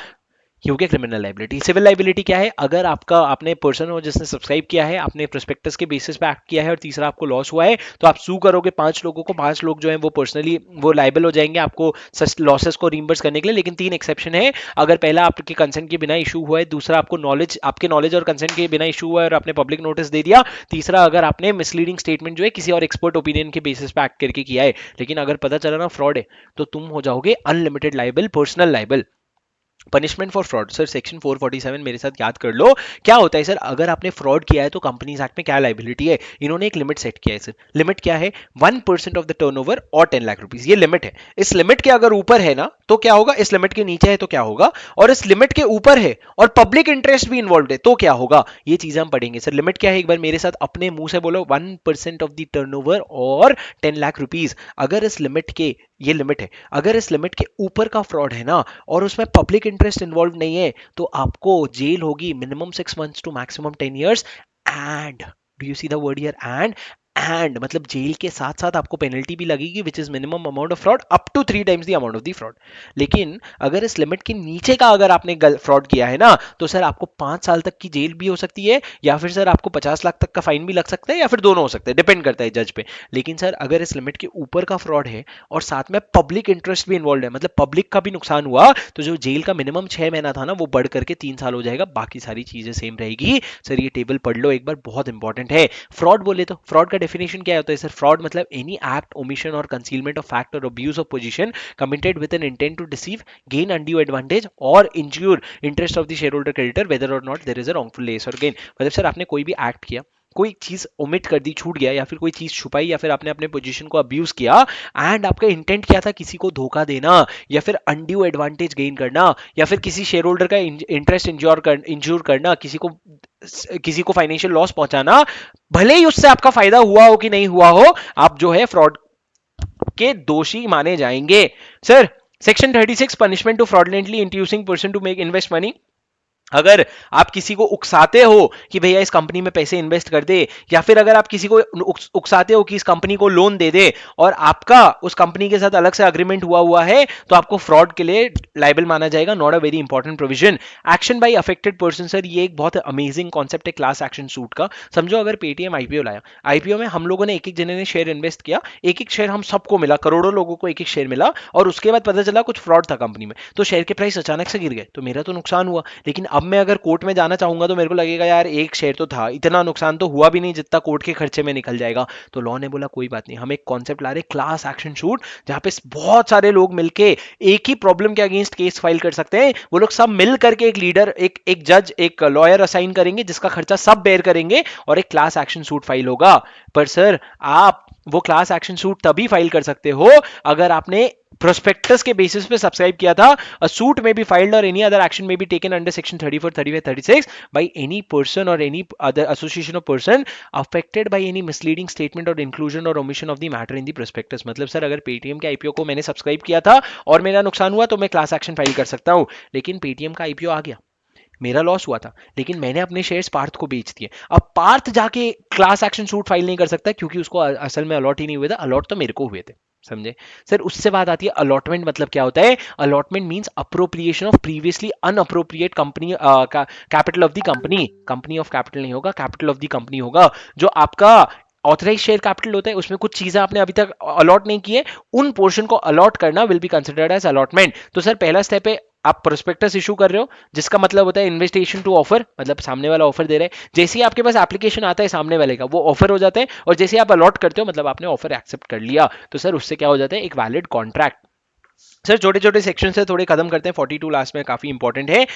ये हो गया क्रिमिनल लाइबिलिटी। सिविल लाइबिलिटी क्या है, अगर आपने पर्सन हो जिसने सब्सक्राइब किया है, आपने प्रोस्पेक्टस के बेसिस पे एक्ट किया है, और तीसरा आपको लॉस हुआ है, तो आप सू करोगे 5 लोगों को, 5 लोग जो है वो पर्सनली वो लाइबल हो जाएंगे आपको लॉसेस को रिइंबर्स करने के लिए। लेकिन 3 एक्सेप्शन है, अगर पहला आपके कंसेंट के बिना इशू हुआ है, दूसरा आपके नॉलेज और कंसेंट के बिना इशू हुआ है और आपने पब्लिक नोटिस दे दिया, तीसरा अगर आपने मिसलीडिंग स्टेटमेंट जो है किसी और एक्सपर्ट ओपिनियन के बेसिस पे एक्ट करके किया है, लेकिन अगर पता चला ना फ्रॉड है, तो तुम हो जाओगे unlimited liable, personal liable. Punishment for fraud sir, section 447 मेरे साथ याद कर लो। क्या होता है सर, अगर आपने फ्रॉड किया है तो कंपनीज एक्ट में क्या लाइबिलिटी है, इन्होंने एक लिमिट सेट किया है सर। लिमिट क्या है, 1% ऑफ द टर्नओवर और 10 लाख रुपीज, ये लिमिट है। इस लिमिट के अगर ऊपर है ना तो क्या होगा, इस लिमिट के नीचे है तो क्या होगा, और इस लिमिट के ऊपर है और पब्लिक इंटरेस्ट भी इन्वॉल्व है तो क्या होगा, ये चीजें हम पढ़ेंगे सर। लिमिट क्या है, एक बार मेरे साथ अपने मुंह से बोलो, 1% ऑफ द टर्नओवर और 10 लाख रुपीज। अगर इस लिमिट के, ये लिमिट है, अगर इस लिमिट के ऊपर का फ्रॉड है ना और उसमें पब्लिक इंटरेस्ट इन्वॉल्व नहीं है तो आपको जेल होगी minimum 6 months to maximum 10 years। And do you see the word here, and मतलब जेल के साथ साथ आपको पेनल्टी भी लगेगी which is minimum amount of fraud up to 3 times the amount of the fraud. लेकिन अगर इस लिमिट के नीचे का अगर आपने फ्रॉड किया है ना तो सर आपको 5 साल तक की जेल भी हो सकती है, या फिर सर आपको 50 लाख तक का फाइन भी लग सकता है, या फिर दोनों हो सकते हैं, डिपेंड करता है जज पे। लेकिन सर अगर इस लिमिट के ऊपर का फ्रॉड है और साथ में पब्लिक इंटरेस्ट भी इन्वॉल्व है, मतलब पब्लिक का भी नुकसान हुआ, तो जो जेल का मिनिमम 6 महीना था ना वो बढ़ करके 3 साल हो जाएगा, बाकी सारी चीजें सेम रहेगी। सर ये टेबल पढ़ लो एक बार, बहुत इंपॉर्टेंट है। फ्रॉड बोले तो फ्रॉड का डेफिनेशन क्या होता है सर, फ्रॉड मतलब एनी एक्ट, ओमिशन और कंसीलमेंट ऑफ फैक्ट और abuse of position committed with an intent to deceive, gain undue advantage और injure interest of the share holder creditor whether और not there is a wrongful less और gain. मतलब sir आपने कोई भी act किया, कोई चीज ओमिट कर दी, छूट गया, या फिर कोई चीज छुपाई, या फिर आपने अपने पोजीशन को अब्यूज किया, एंड आपका इंटेंट क्या था, किसी को धोखा देना, या फिर अनड्यू एडवांटेज गेन करना, या फिर किसी शेयर होल्डर का इंटरेस्ट इंज्योर करना, किसी को फाइनेंशियल लॉस पहुंचाना, भले ही उससे आपका फायदा हुआ हो कि नहीं हुआ हो, आप जो है फ्रॉड के दोषी माने जाएंगे। Sir section 36 punishment to fraudulently inducing person to make invest money. अगर आप किसी को उकसाते हो कि भैया इस कंपनी में पैसे इन्वेस्ट कर दे, या फिर अगर आप किसी को उकसाते हो कि इस कंपनी को लोन दे दे और आपका उस कंपनी के साथ अलग से अग्रीमेंट हुआ है, तो आपको फ्रॉड के लिए लाइबल माना जाएगा। Not a very important provision. Action by affected person sir, ये एक बहुत अमेजिंग कॉन्सेप्ट है क्लास एक्शन सूट का। समझो अगर पेटीएम आईपीओ लाया, आईपीओ में हम लोगों ने एक एक जने ने शेयर इन्वेस्ट किया, एक एक शेयर हम सबको मिला, करोड़ों लोगों को एक एक शेयर मिला, और उसके बाद पता चला कुछ फ्रॉड था कंपनी में, तो शेयर के प्राइस अचानक से गिर गए, तो मेरा तो नुकसान हुआ। लेकिन अब मैं अगर कोर्ट में जाना चाहूंगा तो मेरे को लगेगा यार एक शेयर तो था, इतना नुकसान तो हुआ भी नहीं जितना कोर्ट के खर्चे में निकल जाएगा। तो लॉ ने बोला कोई बात नहीं, हम एक कॉन्सेप्ट ला रहे क्लास एक्शन शूट, जहां पे बहुत सारे लोग मिलके एक ही प्रॉब्लम के अगेंस्ट केस फाइल कर सकते हैं। वो लोग सब मिल करके एक लीडर, एक जज, एक लॉयर असाइन करेंगे जिसका खर्चा सब बेयर करेंगे, और एक क्लास एक्शन सूट फाइल होगा। पर सर आप वो क्लास एक्शन सूट तभी फाइल कर सकते हो अगर आपने प्रोस्पेक्टस के बेसिस पे सब्सक्राइब किया था। अ सूट में बी फाइल्ड और एनी अदर एक्शन में be taken under section 34, 35, 36 by any person or any other association of person affected by any misleading statement or inclusion or omission of the matter in the prospectus। मतलब sir अगर Paytm के IPO को मैंने subscribe किया था और मेरा नुकसान हुआ तो मैं क्लास एक्शन फाइल कर सकता हूं। लेकिन पेटीएम का आईपीओ आ गया, मेरा लॉस हुआ था, लेकिन मैंने अपने शेयर्स पार्थ को बेच दिए। अब पार्थ जाके क्लास एक्शन सूट फाइल नहीं कर सकता क्योंकि उसको असल में अलॉट ही नहीं हुए थे, अलॉट तो मेरे को हुए थे। समझे सर? उससे बात आती है अलॉटमेंट। मतलब क्या होता है? Allotment means appropriation of previously unappropriate company capital of the company. Company of capital नहीं होगा, कैपिटल ऑफ द कंपनी होगा। जो आपका ऑथराइज शेयर कैपिटल होता है उसमें कुछ चीजें आपने अभी तक अलॉट नहीं की है, उन पोर्शन को अलॉट करना will be considered as allotment. तो सर पहला स्टेप है, आप प्रोस्पेक्टस इशू कर रहे हो जिसका मतलब होता है इन्विटेशन टू ऑफर, मतलब सामने वाला ऑफर दे रहा है। जैसे ही आपके पास एप्लीकेशन आता है सामने वाले का, वो ऑफर हो जाता है, और जैसे आप अलॉट करते हो मतलब आपने ऑफर एक्सेप्ट कर लिया, तो सर उससे क्या हो जाता है? एक वैलिड कॉन्ट्रैक्ट। सर छोटे छोटे सेक्शन से थोड़े खत्म करते हैं, 42 लास्ट में काफी इंपॉर्टेंट है।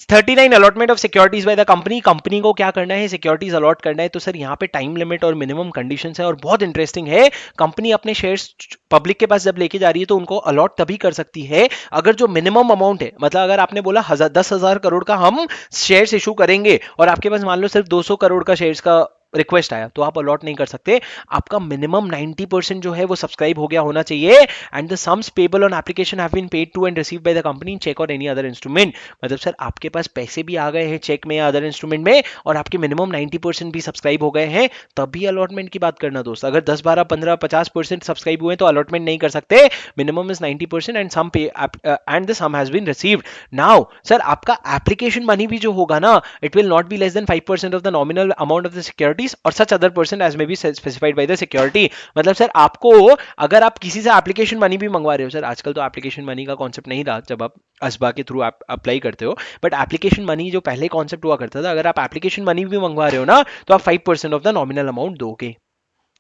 39 allotment of securities by the company. Company को क्या करना है? सिक्योरिटीज अलॉट करना है। तो सर यहाँ पे टाइम लिमिट और मिनिमम कंडीशंस है, और बहुत इंटरेस्टिंग है। कंपनी अपने शेयर्स पब्लिक के पास जब लेके जा रही है तो उनको अलॉट तभी कर सकती है अगर जो मिनिमम अमाउंट है, मतलब अगर आपने बोला 10,000 करोड़ का हम शेयर्स इशू करेंगे और आपके पास मान लो सिर्फ 200 करोड़ का शेयर्स का रिक्वेस्ट आया, तो आप अलॉट नहीं कर सकते। आपका मिनिमम 90% जो है वो सब्सक्राइब हो गया होना चाहिए, and the sums payable on application have been paid to and received by the company in cheque or any other instrument. मतलब सर आपके पास पैसे भी आ गए हैं चेक में या अदर इंस्ट्रूमेंट में, और आपके मिनिमम 90% भी सब्सक्राइब हो गए हैं, तभी अलॉटमेंट की बात करना दोस्त। अगर 10, 12, 15, 50% सब्सक्राइब हुए तो अलॉटमेंट नहीं कर सकते। Minimum is 90% and sum pay and the sum has been received. Now sir आपका एप्लीकेशन मनी भी जो होगा ना, it will not be less than 5% of the nominal amount of the securities और such other person as may be specified by the security. मतलब sir आपको, अगर आप किसी से एप्लीकेशन मनी भी मंगवा रहे हो, सर आजकल तो एप्लीकेशन मनी का कॉन्सेप्ट नहीं रहा जब आप असबा के थ्रू अप्लाई करते हो, बट एप्लीकेशन मनी जो पहले कॉन्सेप्ट हुआ करता था, अगर आप एप्लीकेशन मनी भी मंगवा रहे हो ना तो आप 5% ऑफ द नॉमिनल अमाउंट दोगे।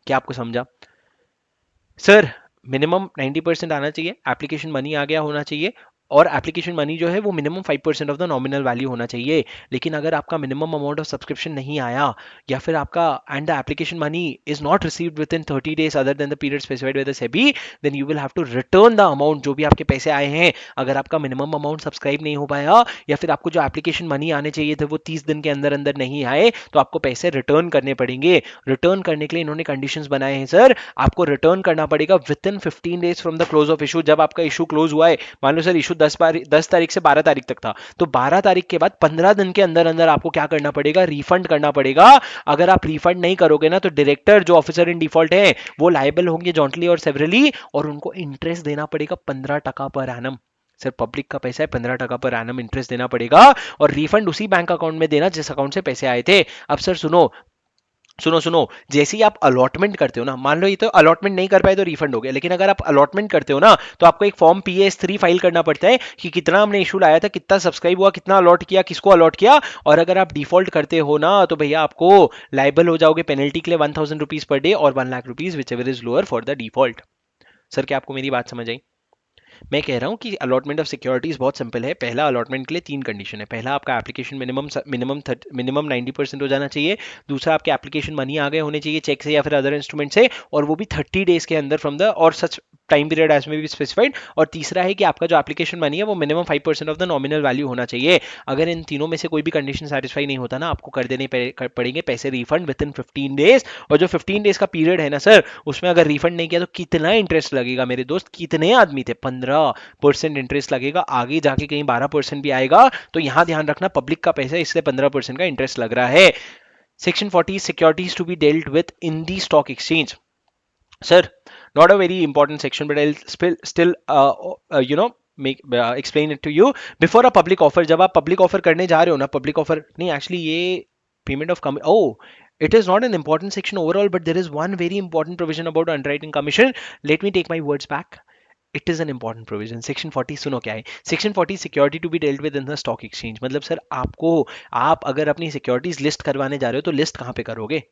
क्या आपको समझा? सर मिनिमम 90% आना चाहिए, एप्लीकेशन मनी आ गया होना चाहिए, और एप्लीकेशन मनी जो है वो minimum 5% of the nominal value होना चाहिए। लेकिन अगर आपका मिनिमम अमाउंट ऑफ सब्सक्रिप्शन नहीं आया, या फिर आपका and the application money is not received within 30 days other than the period specified by the SEBI, then you will have to return the amount, जो भी आपके पैसे आए हैं। अगर आपका मिनिमम अमाउंट सब्सक्राइब नहीं हो पाया, या फिर आपको जो एप्लीकेशन मनी आने चाहिए थे वो 30 दिन के अंदर अंदर नहीं आए, तो आपको पैसे रिटर्न करने पड़ेंगे। रिटर्न करने के लिए इन्होंने कंडीशंस बनाए हैं सर, आपको रिटर्न करना पड़ेगा with in 15 days from the close of issue. जब आपका इशू क्लोज हुआ है, मान लो सर इशू 10 तारीख से 12 तारीख तक था, तो 12 तारीख के बाद 15 दिन के अंदर अंदर आपको क्या करना पड़ेगा, रिफंड करना पड़ेगा। अगर आप रिफंड नहीं करोगे ना, तो डायरेक्टर जो ऑफिसर इन डिफॉल्ट है वो लायबल होंगे जॉइंटली और सेवरली, और उनको इंटरेस्ट देना पड़ेगा 15% पर एनम। सर पब्लिक का पैसा है, 15% पर एनम इंटरेस्ट देना पड़ेगा, और रिफंड उसी बैंक अकाउंट में देना जिस अकाउंट से पैसे आए थे। अब सर सुनो सुनो सुनो, जैसे ही आप अलॉटमेंट करते हो ना, मान लो ये तो अलॉटमेंट नहीं कर पाए तो रिफंड हो गया, लेकिन अगर आप अलॉटमेंट करते हो ना, तो आपको एक फॉर्म PAS3 फाइल करना पड़ता है कि कितना हमने इशू लाया था, कितना सब्सक्राइब हुआ, कितना अलॉट किया, किसको अलॉट किया। और अगर आप डिफॉल्ट करते हो ना, तो भैया आपको लाइबल हो जाओगे पेनल्टी के लिए 1000 रुपीज पर डे और 1 lakh rupees which ever is lower for the default. Sir क्या आपको मेरी बात समझ आई? मैं कह रहा हूँ कि अलॉटमेंट ऑफ सिक्योरिटीज बहुत सिंपल है। पहला, अलॉटमेंट के लिए 3 कंडीशन है। पहला, आपका एप्लीकेशन मिनिमम 90% हो जाना चाहिए। दूसरा, आपके एप्लीकेशन मनी आ गए होने चाहिए चेक से या फिर अदर इंस्ट्रूमेंट से, और वो भी 30 डेज के अंदर फ्रॉम द और such time period as may भी स्पेसिफाइड। और तीसरा है कि आपका जो एप्लीकेशन मनी है वो minimum 5% of the nominal value होना चाहिए। अगर इन तीनों में से कोई भी कंडीशन सेटिस्फाई नहीं होता ना, आपको कर देने पड़ेंगे पैसे रिफंड विद इन 15 डेज। और जो 15 डेज का पीरियड है ना सर, उसमें अगर रिफंड नहीं किया तो कितना इंटरेस्ट लगेगा मेरे दोस्त, कितने आदमी थे, 15% इंटरेस्ट लगेगा। आगे जाके कहीं 12% भी आएगा, तो यहां ध्यान रखना पब्लिक का पैसा, इसलिए 15% का इंटरेस्ट लग रहा है। Section 40, securities to be dealt with in the stock exchange. Sir not a very important section, but I'll still make explain it to you. Before a public offer, जब आप public offer करने जा रहे हो ना, public offer नहीं, actually ये payment of it is not an important section overall, but there is one very important provision about underwriting commission. Let me take my words back. It is an important provision. Section 40 सुनो क्या है। Section 40, security to be dealt with in the stock exchange. मतलब sir आपको, आप अगर अपनी securities list करवाने जा रहे हो, तो लिस्ट कहां पे करोगे,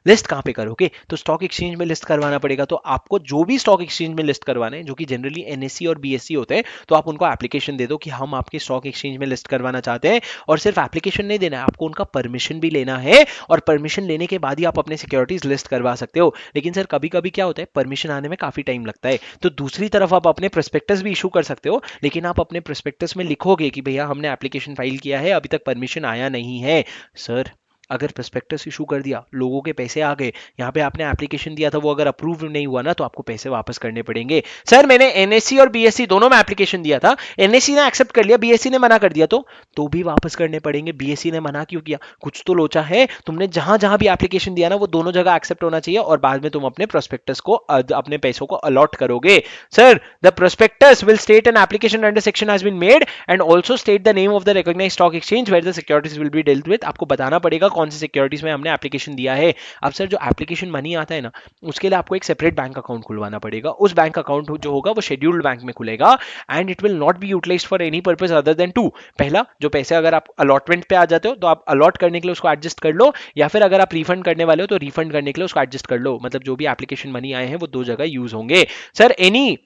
लिस्ट कहां पे करोगे, तो स्टॉक एक्सचेंज में लिस्ट करवाना पड़ेगा। तो आपको जो भी स्टॉक एक्सचेंज में लिस्ट करवाने हैं, जो कि जनरली NSE और BSE होते हैं, तो आप उनको एप्लीकेशन दे दो कि हम आपके स्टॉक एक्सचेंज में लिस्ट करवाना चाहते हैं। और सिर्फ एप्लीकेशन नहीं देना है, आपको उनका परमिशन भी लेना है, और परमिशन लेने के बाद ही आप अपने सिक्योरिटीज लिस्ट करवा सकते हो। लेकिन सर कभी कभी क्या होता है, परमिशन आने में काफी टाइम लगता है, तो दूसरी तरफ आप अपने प्रोस्पेक्टस भी इशू कर सकते हो, लेकिन आप अपने प्रोस्पेक्टस में लिखोगे कि भैया हमने एप्लीकेशन फाइल किया है, अभी तक परमिशन आया नहीं है। सर अगर प्रोस्पेक्टस इशू कर दिया, लोगों के पैसे आ गए, यहाँ पे आपने एप्लीकेशन दिया था वो अगर अप्रूव नहीं हुआ ना, तो आपको पैसे वापस करने पड़ेंगे। सर मैंने NSE और BSE दोनों में एप्लीकेशन दिया था, NSE ने एक्सेप्ट कर लिया, BSE ने मना कर दिया, तो भी वापस करने पड़ेंगे। BSE ने मना क्यों किया, कुछ तो लोचा है। तुमने जहां जहां भी एप्लीकेशन दिया ना, वो दोनों जगह एक्सेप्ट होना चाहिए, और बाद में तुम अपने प्रोस्पेक्टस को अपने पैसों को अलॉट करोगे। Sir the prospectus will state an application under section has been made and also state the name of the recognised stock exchange where the securities will be dealt with. आपको बताना पड़ेगा कौन सी securities में हमने application दिया है। अब sir जो एप्लीकेशन मनी आता है ना, उसके लिए आपको एक सेपरेट बैंक अकाउंट खुलवाना पड़ेगा। उस बैंक अकाउंट जो होगा वो शेड्यूल्ड बैंक में खुलेगा, and it will not be utilised for any purpose other than to. पहला, जो पैसे अगर आप अलॉटमेंट पे आ जाते हो, तो आप अलॉट करने के लिए उसको एडजस्ट कर लो, या फिर अगर आप रिफंड करने वाले हो, तो रिफंड करने के लिए उसको एडजस्ट कर लो। मतलब जो भी एप्लीकेशन मनी आए हैं वो दो जगह यूज होंगे। सर एनी,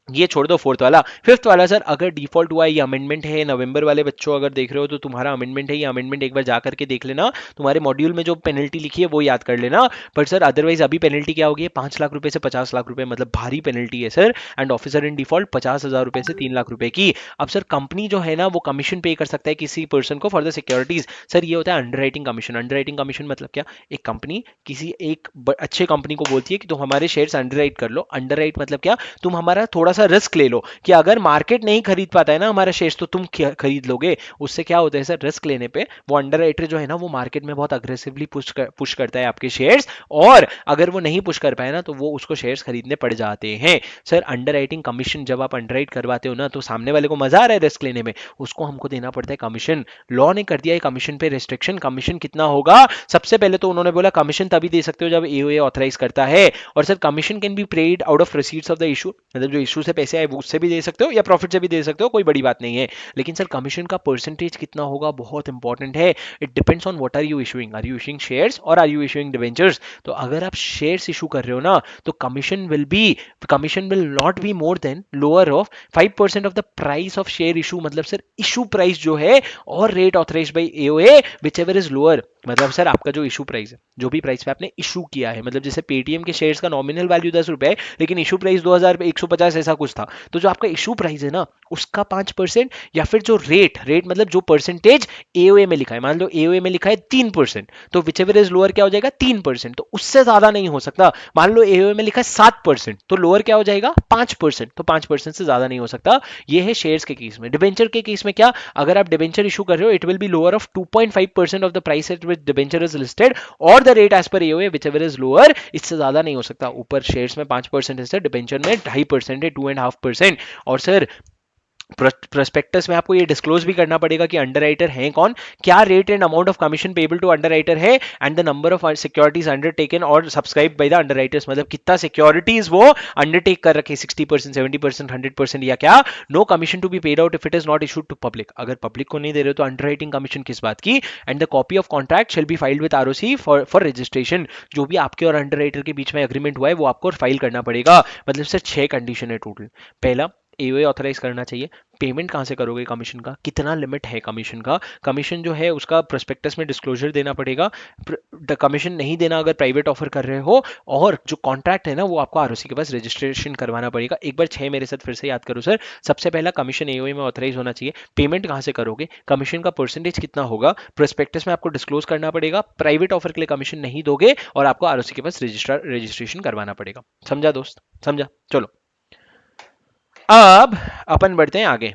ये छोड़ दो फोर्थ वाला, फिफ्थ वाला सर, अगर डिफॉल्ट हुआ है, ये अमेंडमेंट है, नवंबर वाले बच्चों अगर देख रहे हो तो तुम्हारा अमेंडमेंट है, ये अमेंडमेंट एक बार जा करके देख लेना, तुम्हारे मॉड्यूल में जो पेनल्टी लिखी है वो याद कर लेना। पर सर अदरवाइज अभी पेनल्टी क्या होगी, 5 लाख रुपए से 50 लाख रुपए, मतलब भारी पेनल्टी है sir. And officer in default 50,000 रुपए से 3 लाख रुपए की। अब सर कंपनी जो है ना, वो कमीशन पे कर सकता है किसी पर्सन को फॉर द सिक्योरिटीज। सर ये होता है अंडरराइटिंग कमीशन। अंडरराइटिंग कमीशन मतलब क्या, एक कंपनी किसी एक अच्छे कंपनी को बोलती है कि तुम हमारे शेयर्स अंडरराइट कर लो। अंडरराइट मतलब क्या, तुम हमारा थोड़ा सा रिस्क ले लो, कि अगर मार्केट नहीं खरीद पाता है ना हमारा शेयर्स, तो तुम खरीद लोगे। उससे क्या होता है सर, रिस्क लेने पे वो अंडरराइटर जो है ना, वो मार्केट में बहुत अग्रेसिवली पुश करता है आपके शेयर्स, और अगर वो नहीं पुश कर पाए ना, तो वो उसको शेयर्स खरीदने पड़ जाते हैं। सर अंडरराइटिंग कमीशन, जब आप अंडरराइट करवाते हो ना, तो सामने वाले को मजा आ रहा है रिस्क लेने में, उसको हमको देना पड़ता है कमीशन। लॉ ने कर दिया है कमीशन पे रिस्ट्रिक्शन। कमीशन कितना होगा, सबसे पहले तो उन्होंने बोला कमीशन तभी दे सकते हो जब AOA ऑथराइज करता है। और sir commission can be paid out of receipts of the issue, मतलब जो इशू से पैसे आए वो उससे भी दे सकते हो या प्रॉफिट से भी दे सकते हो, कोई बड़ी बात नहीं है। लेकिन सर कमीशन का परसेंटेज कितना होगा बहुत इंपॉर्टेंट है। It depends on what are you issuing shares or are you issuing debentures. तो अगर आप शेयर्स इशू कर रहे हो ना तो commission will not be more then lower of 5% of the price of share issue, मतलब सर इशू प्राइस जो है और rate authorised bye AOA which ever is lower. मतलब सर आपका जो इशू प्राइस है, जो भी प्राइस पे आपने इशू किया है, मतलब जैसे पेटीएम के शेयर्स का नॉमिनल वैल्यू 10 रुपए है लेकिन इशू प्राइस 2150 ऐसा कुछ था, तो जो आपका इशू प्राइस है ना उसका 5%, या फिर जो रेट मतलब जो परसेंटेज एओए में लिखा है, मान लो एओए में लिखा है 3%, तो विच एवर इज लोअर क्या हो जाएगा 3%, तो उससे ज्यादा नहीं हो सकता। मान लो एओए में लिखा है 7%, तो लोअर क्या हो जाएगा 5%, तो 5% से ज्यादा नहीं हो सकता। ये है शेयर्स के केस में। डिबेंचर के केस में क्या, अगर आप डिबेंचर इशू कर रहे हो it will be lower of 2.5% of the price at which debenture is listed और the rate as per AOA whichever is lower, इससे ज्यादा नहीं हो सकता। ऊपर शेयर्स में 5% है सर, डिबेंचर में 2.5% है, 2.5%। और सर प्रोस्पेक्टस में आपको ये डिस्क्लोज भी करना पड़ेगा कि अंडरराइटर है कौन, क्या rate and amount of commission payable to underwriter है, and the number of securities undertaken और सब्सक्राइब बाय द अंडरराइटर्स, मतलब कितना सिक्योरिटीज वो अंडरटेक कर रखे, 60%, 70%, 100% या क्या। No commission to be paid out if it is not issued to public, अगर पब्लिक को नहीं दे रहे हो तो अंडरराइटिंग कमीशन किस बात की। And the copy of contract shall be filed with ROC for registration, जो भी आपके और अंडरराइटर के बीच में एग्रीमेंट हुआ है वो आपको फाइल करना पड़ेगा। मतलब सर 6 कंडीशन है टोटल। पहला, एओए ऑथराइज करना चाहिए। पेमेंट कहाँ से करोगे कमीशन का, कितना लिमिट है कमीशन का, कमीशन जो है उसका प्रोस्पेक्टस में डिस्क्लोजर देना पड़ेगा। कमीशन नहीं देना अगर प्राइवेट ऑफर कर रहे हो, और जो कॉन्ट्रैक्ट है ना वो आपको आरओसी के पास रजिस्ट्रेशन करवाना पड़ेगा। एक बार 6 मेरे साथ फिर से याद करो सर। सबसे पहला, कमीशन एओए में ऑथराइज होना चाहिए। पेमेंट कहाँ से करोगे, कमीशन का परसेंटेज कितना होगा, प्रोस्पेक्टस में आपको डिस्क्लोज करना पड़ेगा। प्राइवेट ऑफर के लिए कमीशन नहीं दोगे और आपको आरओसी के पास रजिस्ट्रेशन करवाना पड़ेगा। समझा दोस्त, समझा। चलो अब अपन बढ़ते हैं आगे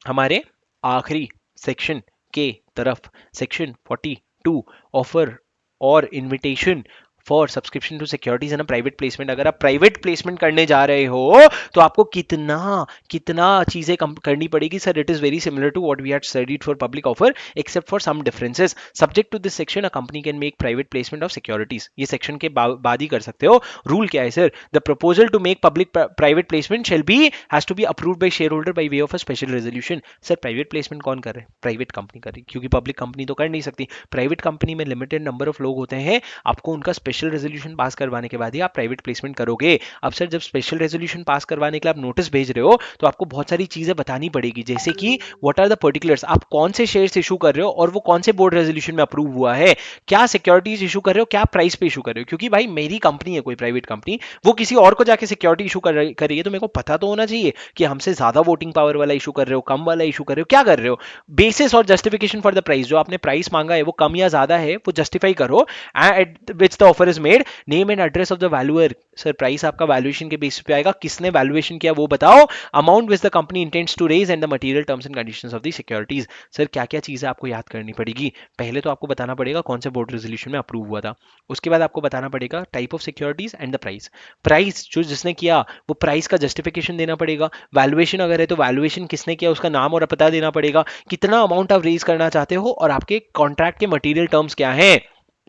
हमारे आखिरी सेक्शन के तरफ, section 42, offer or invitation for subscription to securities है ना, प्राइवेट प्लेसमेंट। अगर आप प्राइवेट प्लेसमेंट करने जा रहे हो तो आपको कितना कितना चीजें करनी पड़ेगी sir. It is very similar to what we had studied for public offer except for some differences. Subject to this section a company can make private placement of securities, ये सेक्शन के बाद ही कर सकते हो। रूल क्या है sir, the proposal to make public private placement shall be has to be approved by share holder by way of a special resolution. Sir private placement कौन कर रहे हैं, प्राइवेट कंपनी कर रही है, क्योंकि पब्लिक कंपनी तो कर नहीं सकती। प्राइवेट कंपनी में लिमिटेड नंबर ऑफ लोग होते हैं, आपको उनका स्पेशल रेजोल्यूशन पास करवाने के बाद ही आप प्राइवेट प्लेसमेंट करोगे। अब सर जब स्पेशल रेजोल्यूशन पास करवाने के लिए आप नोटिस भेज रहे हो तो आपको बहुत सारी चीजें बतानी पड़ेगी, जैसे कि व्हाट आर द पर्टिकुलर्स, आप कौन से शेयर्स इशू कर रहे हो और वो कौन से बोर्ड रेजोल्यूशन में अप्रूव हुआ है, क्या सिक्योरिटीज इशू कर रहे हो, क्या प्राइस पे इशू कर रहे हो। क्योंकि भाई मेरी कंपनी है कोई प्राइवेट कंपनी, वो किसी और को जाके सिक्योरिटी इशू कर रही है तो मेरे को पता तो होना चाहिए कि हमसे ज्यादा वोटिंग पावर वाला इशू कर रहे हो, कम वाला इशू कर रहे हो, क्या कर रहे हो। बेसिस और जस्टिफिकेशन फॉर द प्राइस, जो आपने प्राइस मांगा है वो कम या ज्यादा है वो जस्टिफाई करो, at which the offer is made, name and address of the valuer. Sir price आपका वैल्यूएशन के बेसिस पे आएगा, किसने वैल्यूएशन किया वो बताओ, amount which the company intends to raise and the material terms and conditions of the securities. Sir क्या क्या चीजें आपको याद करनी पड़ेगी, पहले तो आपको बताना पड़ेगा कौन से बोर्ड रेजोल्यूशन में अप्रूव हुआ था, उसके बाद आपको बताना पड़ेगा type of securities and the price. Price जो जिसने किया वो प्राइस का जस्टिफिकेशन देना पड़ेगा, वैल्यूएशन अगर है तो वैल्यूएशन किसने किया उसका नाम और पता देना पड़ेगा, कितना अमाउंट आप रेज करना चाहते हो और आपके कॉन्ट्रैक्ट के मटेरियल टर्म्स क्या हैं,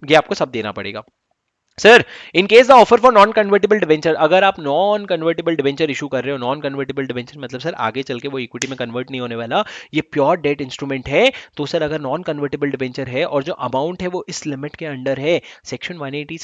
ये आपको सब देना पड़ेगा। Sir in case the offer for non convertible debenture, अगर आप नॉन कन्वर्टेबल डिवेंचर इशू कर रहे हो, नॉन कन्वर्टेबल डिवेंचर मतलब सर आगे चल के वो इक्विटी में कन्वर्ट नहीं होने वाला, ये प्योर डेट इंस्ट्रूमेंट है, तो सर अगर नॉन कन्वर्टेबल डिवेंचर है और जो अमाउंट है वो इस लिमिट के अंडर है, सेक्शन 180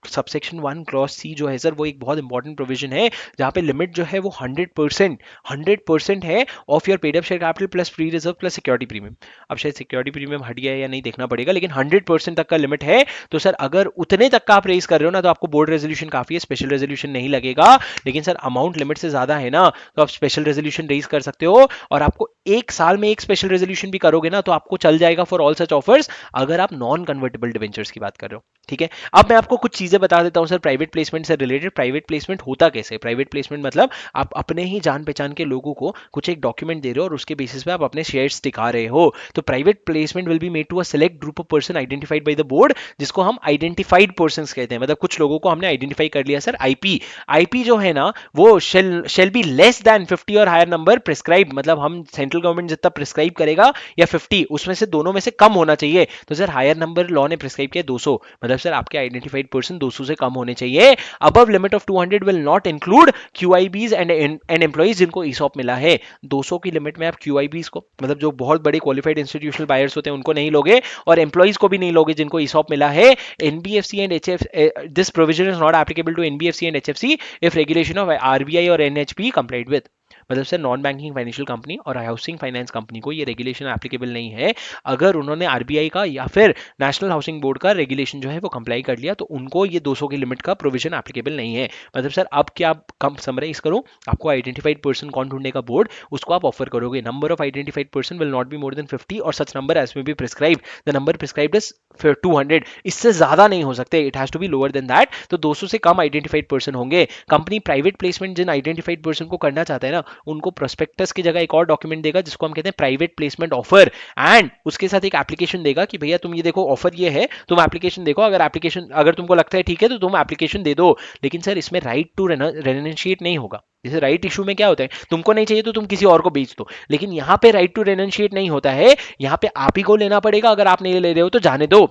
सबसेक्शन 1 क्लॉज सी जो है सर वो एक बहुत इंपॉर्टेंट प्रोविजन है, जहां पे लिमिट जो है वो 100% है of your paid up share capital plus free reserve plus security premium. अब शायद सिक्योरिटी प्रीमियम हट गया है या नहीं देखना पड़ेगा, लेकिन 100% तक का लिमिट है। तो सर अगर उतने तक का आप रेज कर रहे हो ना तो आपको बोर्ड रेजोल्यूशन काफी है, स्पेशल रेजोल्यूशन नहीं लगेगा। लेकिन सर अमाउंट लिमिट से ज्यादा है ना तो आप स्पेशल रेजोल्यूशन रेज कर सकते हो, और आपको एक साल में एक स्पेशल रेजोल्यूशन भी करोगे ना तो आपको चल जाएगा फॉर ऑल सच ऑफर्स, अगर आप नॉन कन्वर्टेबल डिवेंचर्स की बात कर रहे हो। ठीक है, अब मैं आपको कुछ चीजें बता देता हूं सर प्राइवेट प्लेसमेंट से रिलेटेड। प्राइवेट प्लेसमेंट होता कैसे, प्राइवेट प्लेसमेंट मतलब आप अपने ही जान पहचान के लोगों को कुछ एक डॉक्यूमेंट दे रहे हो और उसके बेसिस पे आप अपने शेयर्स दिखा रहे हो। तो private placement will be made to a select group of person identified by the board, जिसको हम आइडेंटिफाइड पर्संस कहते हैं। मतलब कुछ लोगों को हमने आइडेंटिफाई कर लिया सर। आईपी जो है ना वो शेल बी लेस देन 50 और हायर नंबर प्रिस्क्राइब, मतलब हम सेंट्रल गवर्नमेंट जितना प्रिस्क्राइब करेगा या 50, उसमें से दोनों में से कम होना चाहिए। तो सर हायर नंबर लॉ ने प्रिस्क्राइब किया 200, मतलब सर आपके आइडेंटिफाइड पर्सन 200 से कम होने चाहिए। Above limit of 200 will not include QIBs and employees जिनको ईसॉप मिला है। 200 की लिमिट में आप क्यूआईबीज को, मतलब जो बहुत बड़े क्वालिफाइड इंस्टीट्यूशनल बायर्स होते हैं उनको नहीं लोगे, और एम्प्लॉइज को भी नहीं लोगे जिनको ईसॉप मिला है। NBFC and HF, this provision is not applicable to NBFC and HFC if regulation of RBI or NHP complied with. मतलब sir non banking financial company और हाउसिंग फाइनेंस कंपनी को ये रेगुलेशन एप्लीकेबल नहीं है। अगर उन्होंने आरबीआई का या फिर नेशनल हाउसिंग बोर्ड का रेगुलेशन जो है वो कंप्लाई कर लिया तो उनको ये 200 की लिमिट का प्रोविजन एप्लीकेबल नहीं है। मतलब सर अब क्या आप कम समराइज करो, आपको आइडेंटिफाइड पर्सन कौन ढूंढने का बोर्ड, उसको आप ऑफर करोगे। Number of identified person will not be more than 50 or such number as may be prescribed, the number prescribed is 200, इससे ज्यादा नहीं हो सकते, it has to be lower than that. तो 200 से कम आइडेंटिफाइड पर्सन होंगे। कंपनी प्राइवेट प्लेसमेंट जिन आइडेंटिफाइड पर्सन को करना चाहता है ना, उनको प्रोस्पेक्टस की जगह एक और डॉक्यूमेंट देगा जिसको हम कहते हैं प्राइवेट प्लेसमेंट ऑफर, एंड उसके साथ एक एप्लीकेशन देगा कि भैया तुम ये देखो ऑफर ये है, तुम एप्लीकेशन देखो, अगर तुमको लगता है ठीक है तो तुम एप्लीकेशन दे दो। लेकिन सर इसमें राइट टू रेनिशिएट नहीं होगा। जैसे राइट इशू में क्या होता है, तुमको नहीं चाहिए तो तुम किसी और को बेच दो, लेकिन यहाँ पे राइट टू रेनिशिएट नहीं होता है, यहाँ पे आप ही को लेना पड़ेगा। अगर आप नहीं ले रहे हो तो जाने दो।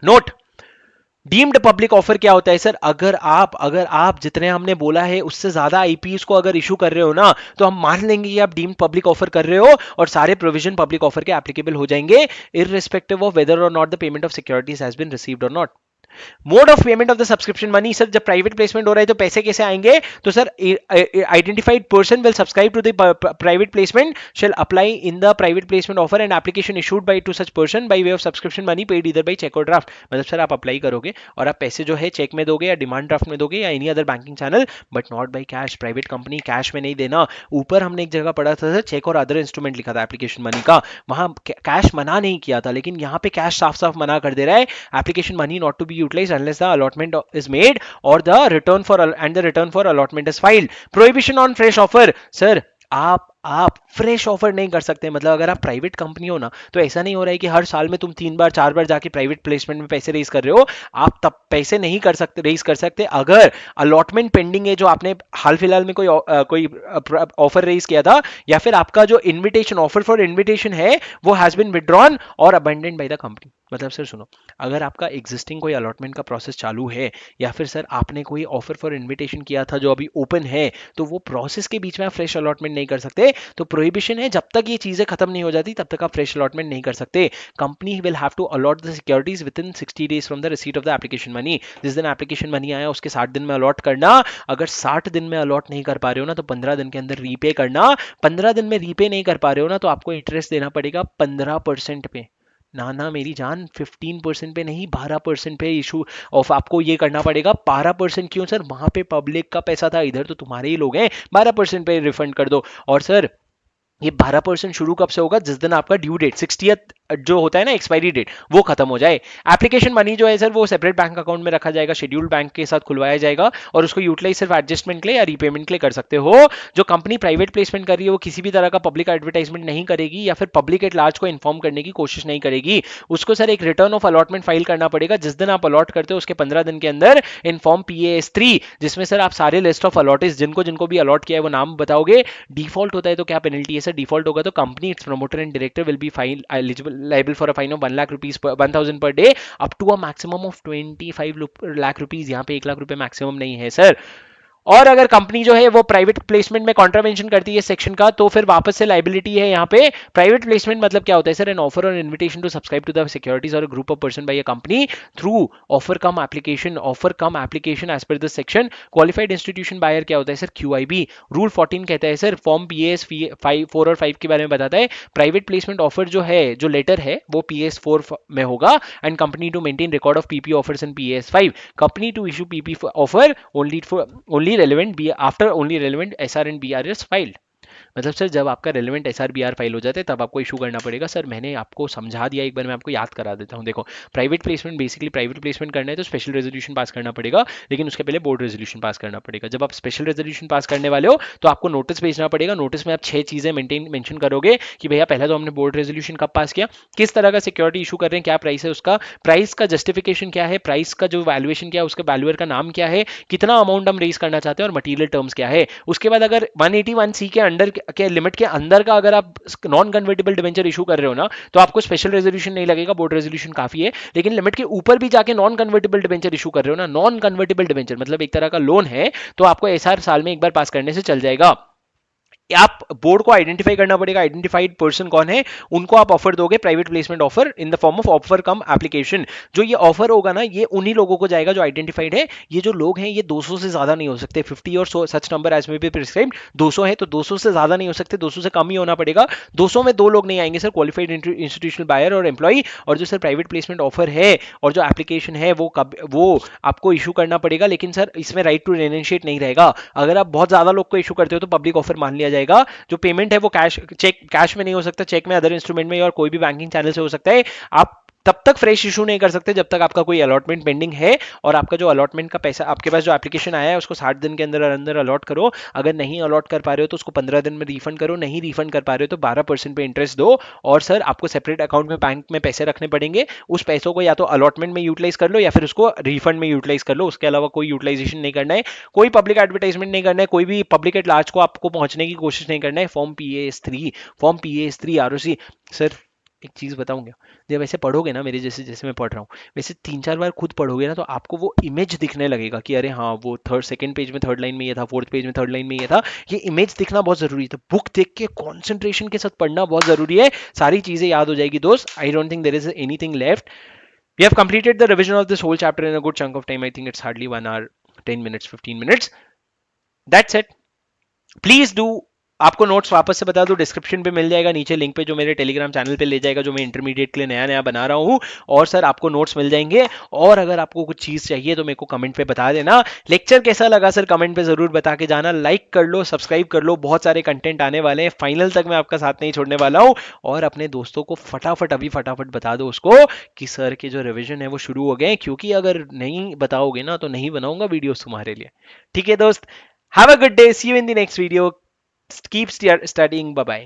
नोट, डीम्ड पब्लिक ऑफर क्या होता है सर, अगर आप जितने हमने बोला है उससे ज्यादा आईपीएस को अगर इशू कर रहे हो ना, तो हम मान लेंगे कि आप डीम्ड पब्लिक ऑफर कर रहे हो और सारे प्रोविजन पब्लिक ऑफर के एप्लीकेबल हो जाएंगे, इररिस्पेक्टिव ऑफ वेदर और not the payment of securities has been received और not. Mode of payment of the subscription money, sir जब प्राइवेट प्लेसमेंट हो रहा है तो पैसे कैसे आएंगे, तो sir identified person will subscribe to the private placement shall apply in the private placement offer and application issued by to such person by way of subscription money paid either by cheque or draft. मतलब sir आप apply करोगे और आप पैसे जो है check में दोगे या डिमांड ड्राफ्ट में दोगे या any other banking channel, but not by cash. Private company cash में नहीं देना। ऊपर हमने एक जगह पढ़ा था सर, चेक और अदर इंस्ट्रूमेंट लिखा था एप्लीकेशन मनी का, वहां कैश मना नहीं किया था, लेकिन यहाँ पे कैश साफ साफ मना कर दे रहा है। Application money not to be utilised unless the allotment is made or the return for allotment is filed. Prohibition on fresh offer, sir आप फ्रेश ऑफर नहीं कर सकते। मतलब अगर आप प्राइवेट कंपनी हो ना, तो ऐसा नहीं हो रहा है कि हर साल में तुम 3 बार 4 बार जाके प्राइवेट प्लेसमेंट में पैसे रेज कर रहे हो, आप तब पैसे नहीं कर सकते, रेज कर सकते अगर अलॉटमेंट पेंडिंग है, जो आपने हाल फिलहाल में कोई ऑफर रेज किया था, या फिर आपका जो इन्विटेशन ऑफर फॉर इन्विटेशन है वो हैज बीन विड्रॉन और अबेंडेंड बाय द कंपनी। मतलब सर सुनो, अगर आपका एग्जिस्टिंग कोई अलॉटमेंट का प्रोसेस चालू है, या फिर सर आपने कोई ऑफर फॉर इन्विटेशन किया था जो अभी ओपन है, तो वो प्रोसेस के बीच में आप फ्रेश अलॉटमेंट नहीं कर सकते। तो प्रोहिबिशन है, जब तक ये चीजें खत्म नहीं हो जाती तब तक आप फ्रेश अलॉटमेंट नहीं कर सकते। Company will have to allot the securities within 60 days from the receipt of the application money. जिस दिन एप्लीकेशन मनी आया उसके 60 दिन में अलॉट करना। अगर 60 दिन में अलॉट नहीं कर पा रहे हो ना, तो 15 दिन के अंदर रीपे करना। 15 दिन में रीपे नहीं कर पा रहे हो ना, तो आपको इंटरेस्ट देना पड़ेगा 15% पे। ना मेरी जान, 15% पे नहीं, 12% पे इशू ऑफ आपको ये करना पड़ेगा। 12% क्यों सर, वहां पे पब्लिक का पैसा था, इधर तो तुम्हारे ही लोग हैं, 12% पे रिफंड कर दो। और सर ये 12% शुरू कब से होगा, जिस दिन आपका ड्यू डेट 60th जो होता है ना, एक्सपायरी डेट, वो खत्म हो जाए। एप्लीकेशन मनी जो है सर, वो सेपरेट बैंक अकाउंट में रखा जाएगा, शेड्यूल्ड बैंक के साथ खुलवाया जाएगा, और उसको यूटिलाइज सिर्फ एडजस्टमेंट के लिए या रीपेमेंट के लिए कर सकते हो। जो कंपनी प्राइवेट प्लेसमेंट कर रही है वो किसी भी तरह का पब्लिक एडवर्टाइजमेंट नहीं करेगी, या फिर पब्लिक एट लार्ज को इन्फॉर्म करने की कोशिश नहीं करेगी। उसको सर एक रिटर्न ऑफ अलॉटमेंट फाइल करना पड़ेगा जिस दिन आप अलॉट करते हो उसके 15 दिन के अंदर, इन फॉर्म PAS3, जिसमें सर आप सारे लिस्ट ऑफ अलॉटेज जिनको जिनको भी अलॉट किया है वो नाम बताओगे। डिफॉल्ट होता है तो क्या पेनल्टी है सर, डिफॉल्ट होगा तो company, its promoter and director will be fine eligible liable for a fine of 1 lakh rupees 1000 per day up to a maximum of 25 lakh rupees. यहाँ पे 1 लाख रुपए मैक्सिमम नहीं है सर। और अगर कंपनी जो है वो प्राइवेट प्लेसमेंट में कॉन्ट्रावेंशन करती है सेक्शन का, तो फिर वापस से लाइबिलिटी है यहाँ पे। प्राइवेट प्लेसमेंट मतलब क्या होता है सर, एन ऑफर और invitation to subscribe to the securities और group of person by a company through offer cum application as per this section. Qualified institution buyer क्या होता है सर, QIB। रूल 14 कहता है सर, फॉर्म PAS 4 और 5 के बारे में बताता है। प्राइवेट प्लेसमेंट ऑफर जो है, जो लेटर है, वो PAS 4 में होगा, and company to maintain record of PP offers in PAS 5। Company to issue PP offer only relevant SR and BR is filed। मतलब सर जब आपका रेलेवेंट SR BR फाइल हो जाता है तब आपको इशू करना पड़ेगा। सर मैंने आपको समझा दिया, एक बार मैं आपको याद करा देता हूँ। देखो, private placement, basically private placement करना है तो स्पेशल रेजोल्यूशन पास करना पड़ेगा, लेकिन उसके पहले बोर्ड रेजोल्यूशन पास करना पड़ेगा। जब आप स्पेशल रेजोल्यूशन पास करने वाले हो तो आपको नोटिस भेजना पड़ेगा। नोटिस में आप 6 चीजें मेंशन करोगे कि भैया पहला तो हमने बोर्ड रेजोल्यूशन कब पास किया, किस तरह का सिक्योरिटी इशू कर रहे हैं, क्या प्राइस है उसका, प्राइस का जस्टिफिकेशन क्या है, प्राइस का जो वैल्यूएशन क्या है, उसका वैल्यूअर का नाम क्या है, कितना अमाउंट हम रेज करना चाहते हैं और मटीरियल टर्म्स क्या है। उसके बाद अगर 181C के अंडर के लिमिट के अंदर का अगर आप नॉन कन्वर्टेबल डिवेंचर इशू कर रहे हो ना, तो आपको स्पेशल रेजोल्यूशन नहीं लगेगा, बोर्ड रेजोल्यूशन काफी है। लेकिन लिमिट के ऊपर भी जाके नॉन कन्वर्टेबल डिवेंचर इशू कर रहे हो ना, नॉन कन्वर्टेबल डिवेंचर मतलब एक तरह का लोन है, तो आपको एसआर साल में एक बार पास करने से चल जाएगा। आप बोर्ड को आइडेंटिफाई करना पड़ेगा, आइडेंटिफाइड पर्सन कौन है, उनको आप ऑफर दोगे, private placement offer in the form of offer cum application. जो ये ऑफर होगा ना, ये उन्हीं लोगों को जाएगा जो आइडेंटिफाइड है। ये जो लोग हैं ये 200 से ज्यादा नहीं हो सकते, 50 or such number as may भी प्रिस्क्राइब्ड 200 है, तो 200 से ज्यादा नहीं हो सकते, 200 से कम ही होना पड़ेगा। 200 में 2 लोग नहीं आएंगे सर, क्वालिफाइड इंस्टीट्यूशनल बायर और एम्प्लॉई। और जो सर प्राइवेट प्लेसमेंट ऑफर है और जो एप्लीकेशन है वो आपको इशू करना पड़ेगा, लेकिन सर इसमें राइट टू रेनिशिएट नहीं रहेगा। अगर आप बहुत ज्यादा लोग को इशू करते हो तो पब्लिक ऑफर मान लिया जाएगा। जो पेमेंट है वो कैश में नहीं हो सकता, चेक में, अदर इंस्ट्रूमेंट में और कोई भी बैंकिंग चैनल से हो सकता है। आप तब तक फ्रेश इशू नहीं कर सकते जब तक आपका कोई अलॉटमेंट पेंडिंग है, और आपका जो अलॉटमेंट का पैसा आपके पास जो एप्लीकेशन आया है उसको 60 दिन के अंदर अंदर अलॉट करो। अगर नहीं अलॉट कर पा रहे हो तो उसको 15 दिन में रिफंड करो, नहीं रिफंड कर पा रहे हो तो 12% पे इंटरेस्ट दो। और सर आपको सेपरेट अकाउंट में बैंक में पैसे रखने पड़ेंगे, उस पैसों को या तो अलॉटमेंट में यूटिलाइज कर लो या फिर उसको रिफंड में यूटिलाइज कर लो, उसके अलावा कोई यूटिलाइजेशन नहीं करना है, कोई पब्लिक एडवर्टाइजमेंट नहीं करना है, कोई भी पब्लिक एट लार्ज को आपको पहुंचने की कोशिश नहीं करना है। फॉर्म PAS3 ROC सर एक चीज बताऊंगा, जब ऐसे पढ़ोगे ना मेरे जैसे जैसे मैं पढ़ रहा हूँ, वैसे 3-4 बार खुद पढ़ोगे ना, तो आपको वो इमेज दिखने लगेगा कि अरे हाँ वो सेकंड पेज में थर्ड लाइन में ये था, फोर्थ पेज में थर्ड लाइन में ये था। ये इमेज दिखना बहुत जरूरी है, तो बुक देख के कॉन्सेंट्रेशन के साथ पढ़ना बहुत जरूरी है, सारी चीजें याद हो जाएगी दोस्त। I don't think there is anything left. We have completed the revision of this whole chapter in a good chunk of time. I think it's hardly 1 hour, 10 minutes, 15 minutes. That's it. Please do, आपको notes वापस से बता दूं, description पे मिल जाएगा नीचे link पे, जो मेरे टेलीग्राम चैनल पे ले जाएगा, जो मैं इंटरमीडिएट के लिए नया नया बना रहा हूँ। और सर आपको नोट्स मिल जाएंगे, और अगर आपको कुछ चीज चाहिए तो मेरे को कमेंट पे बता देना। लेक्चर कैसा लगा सर कमेंट पे जरूर बता के जाना, लाइक कर लो, सब्सक्राइब कर लो, बहुत सारे कंटेंट आने वाले हैं, फाइनल तक मैं आपका साथ नहीं छोड़ने वाला हूँ। और अपने दोस्तों को फटाफट अभी फटाफट बता दो उसको कि सर के जो रिविजन है वो शुरू हो गए, क्योंकि अगर नहीं बताओगे ना तो नहीं बनाऊंगा वीडियोस तुम्हारे लिए। ठीक है दोस्त, have a good day, see you in the next video, keep studying, bye bye.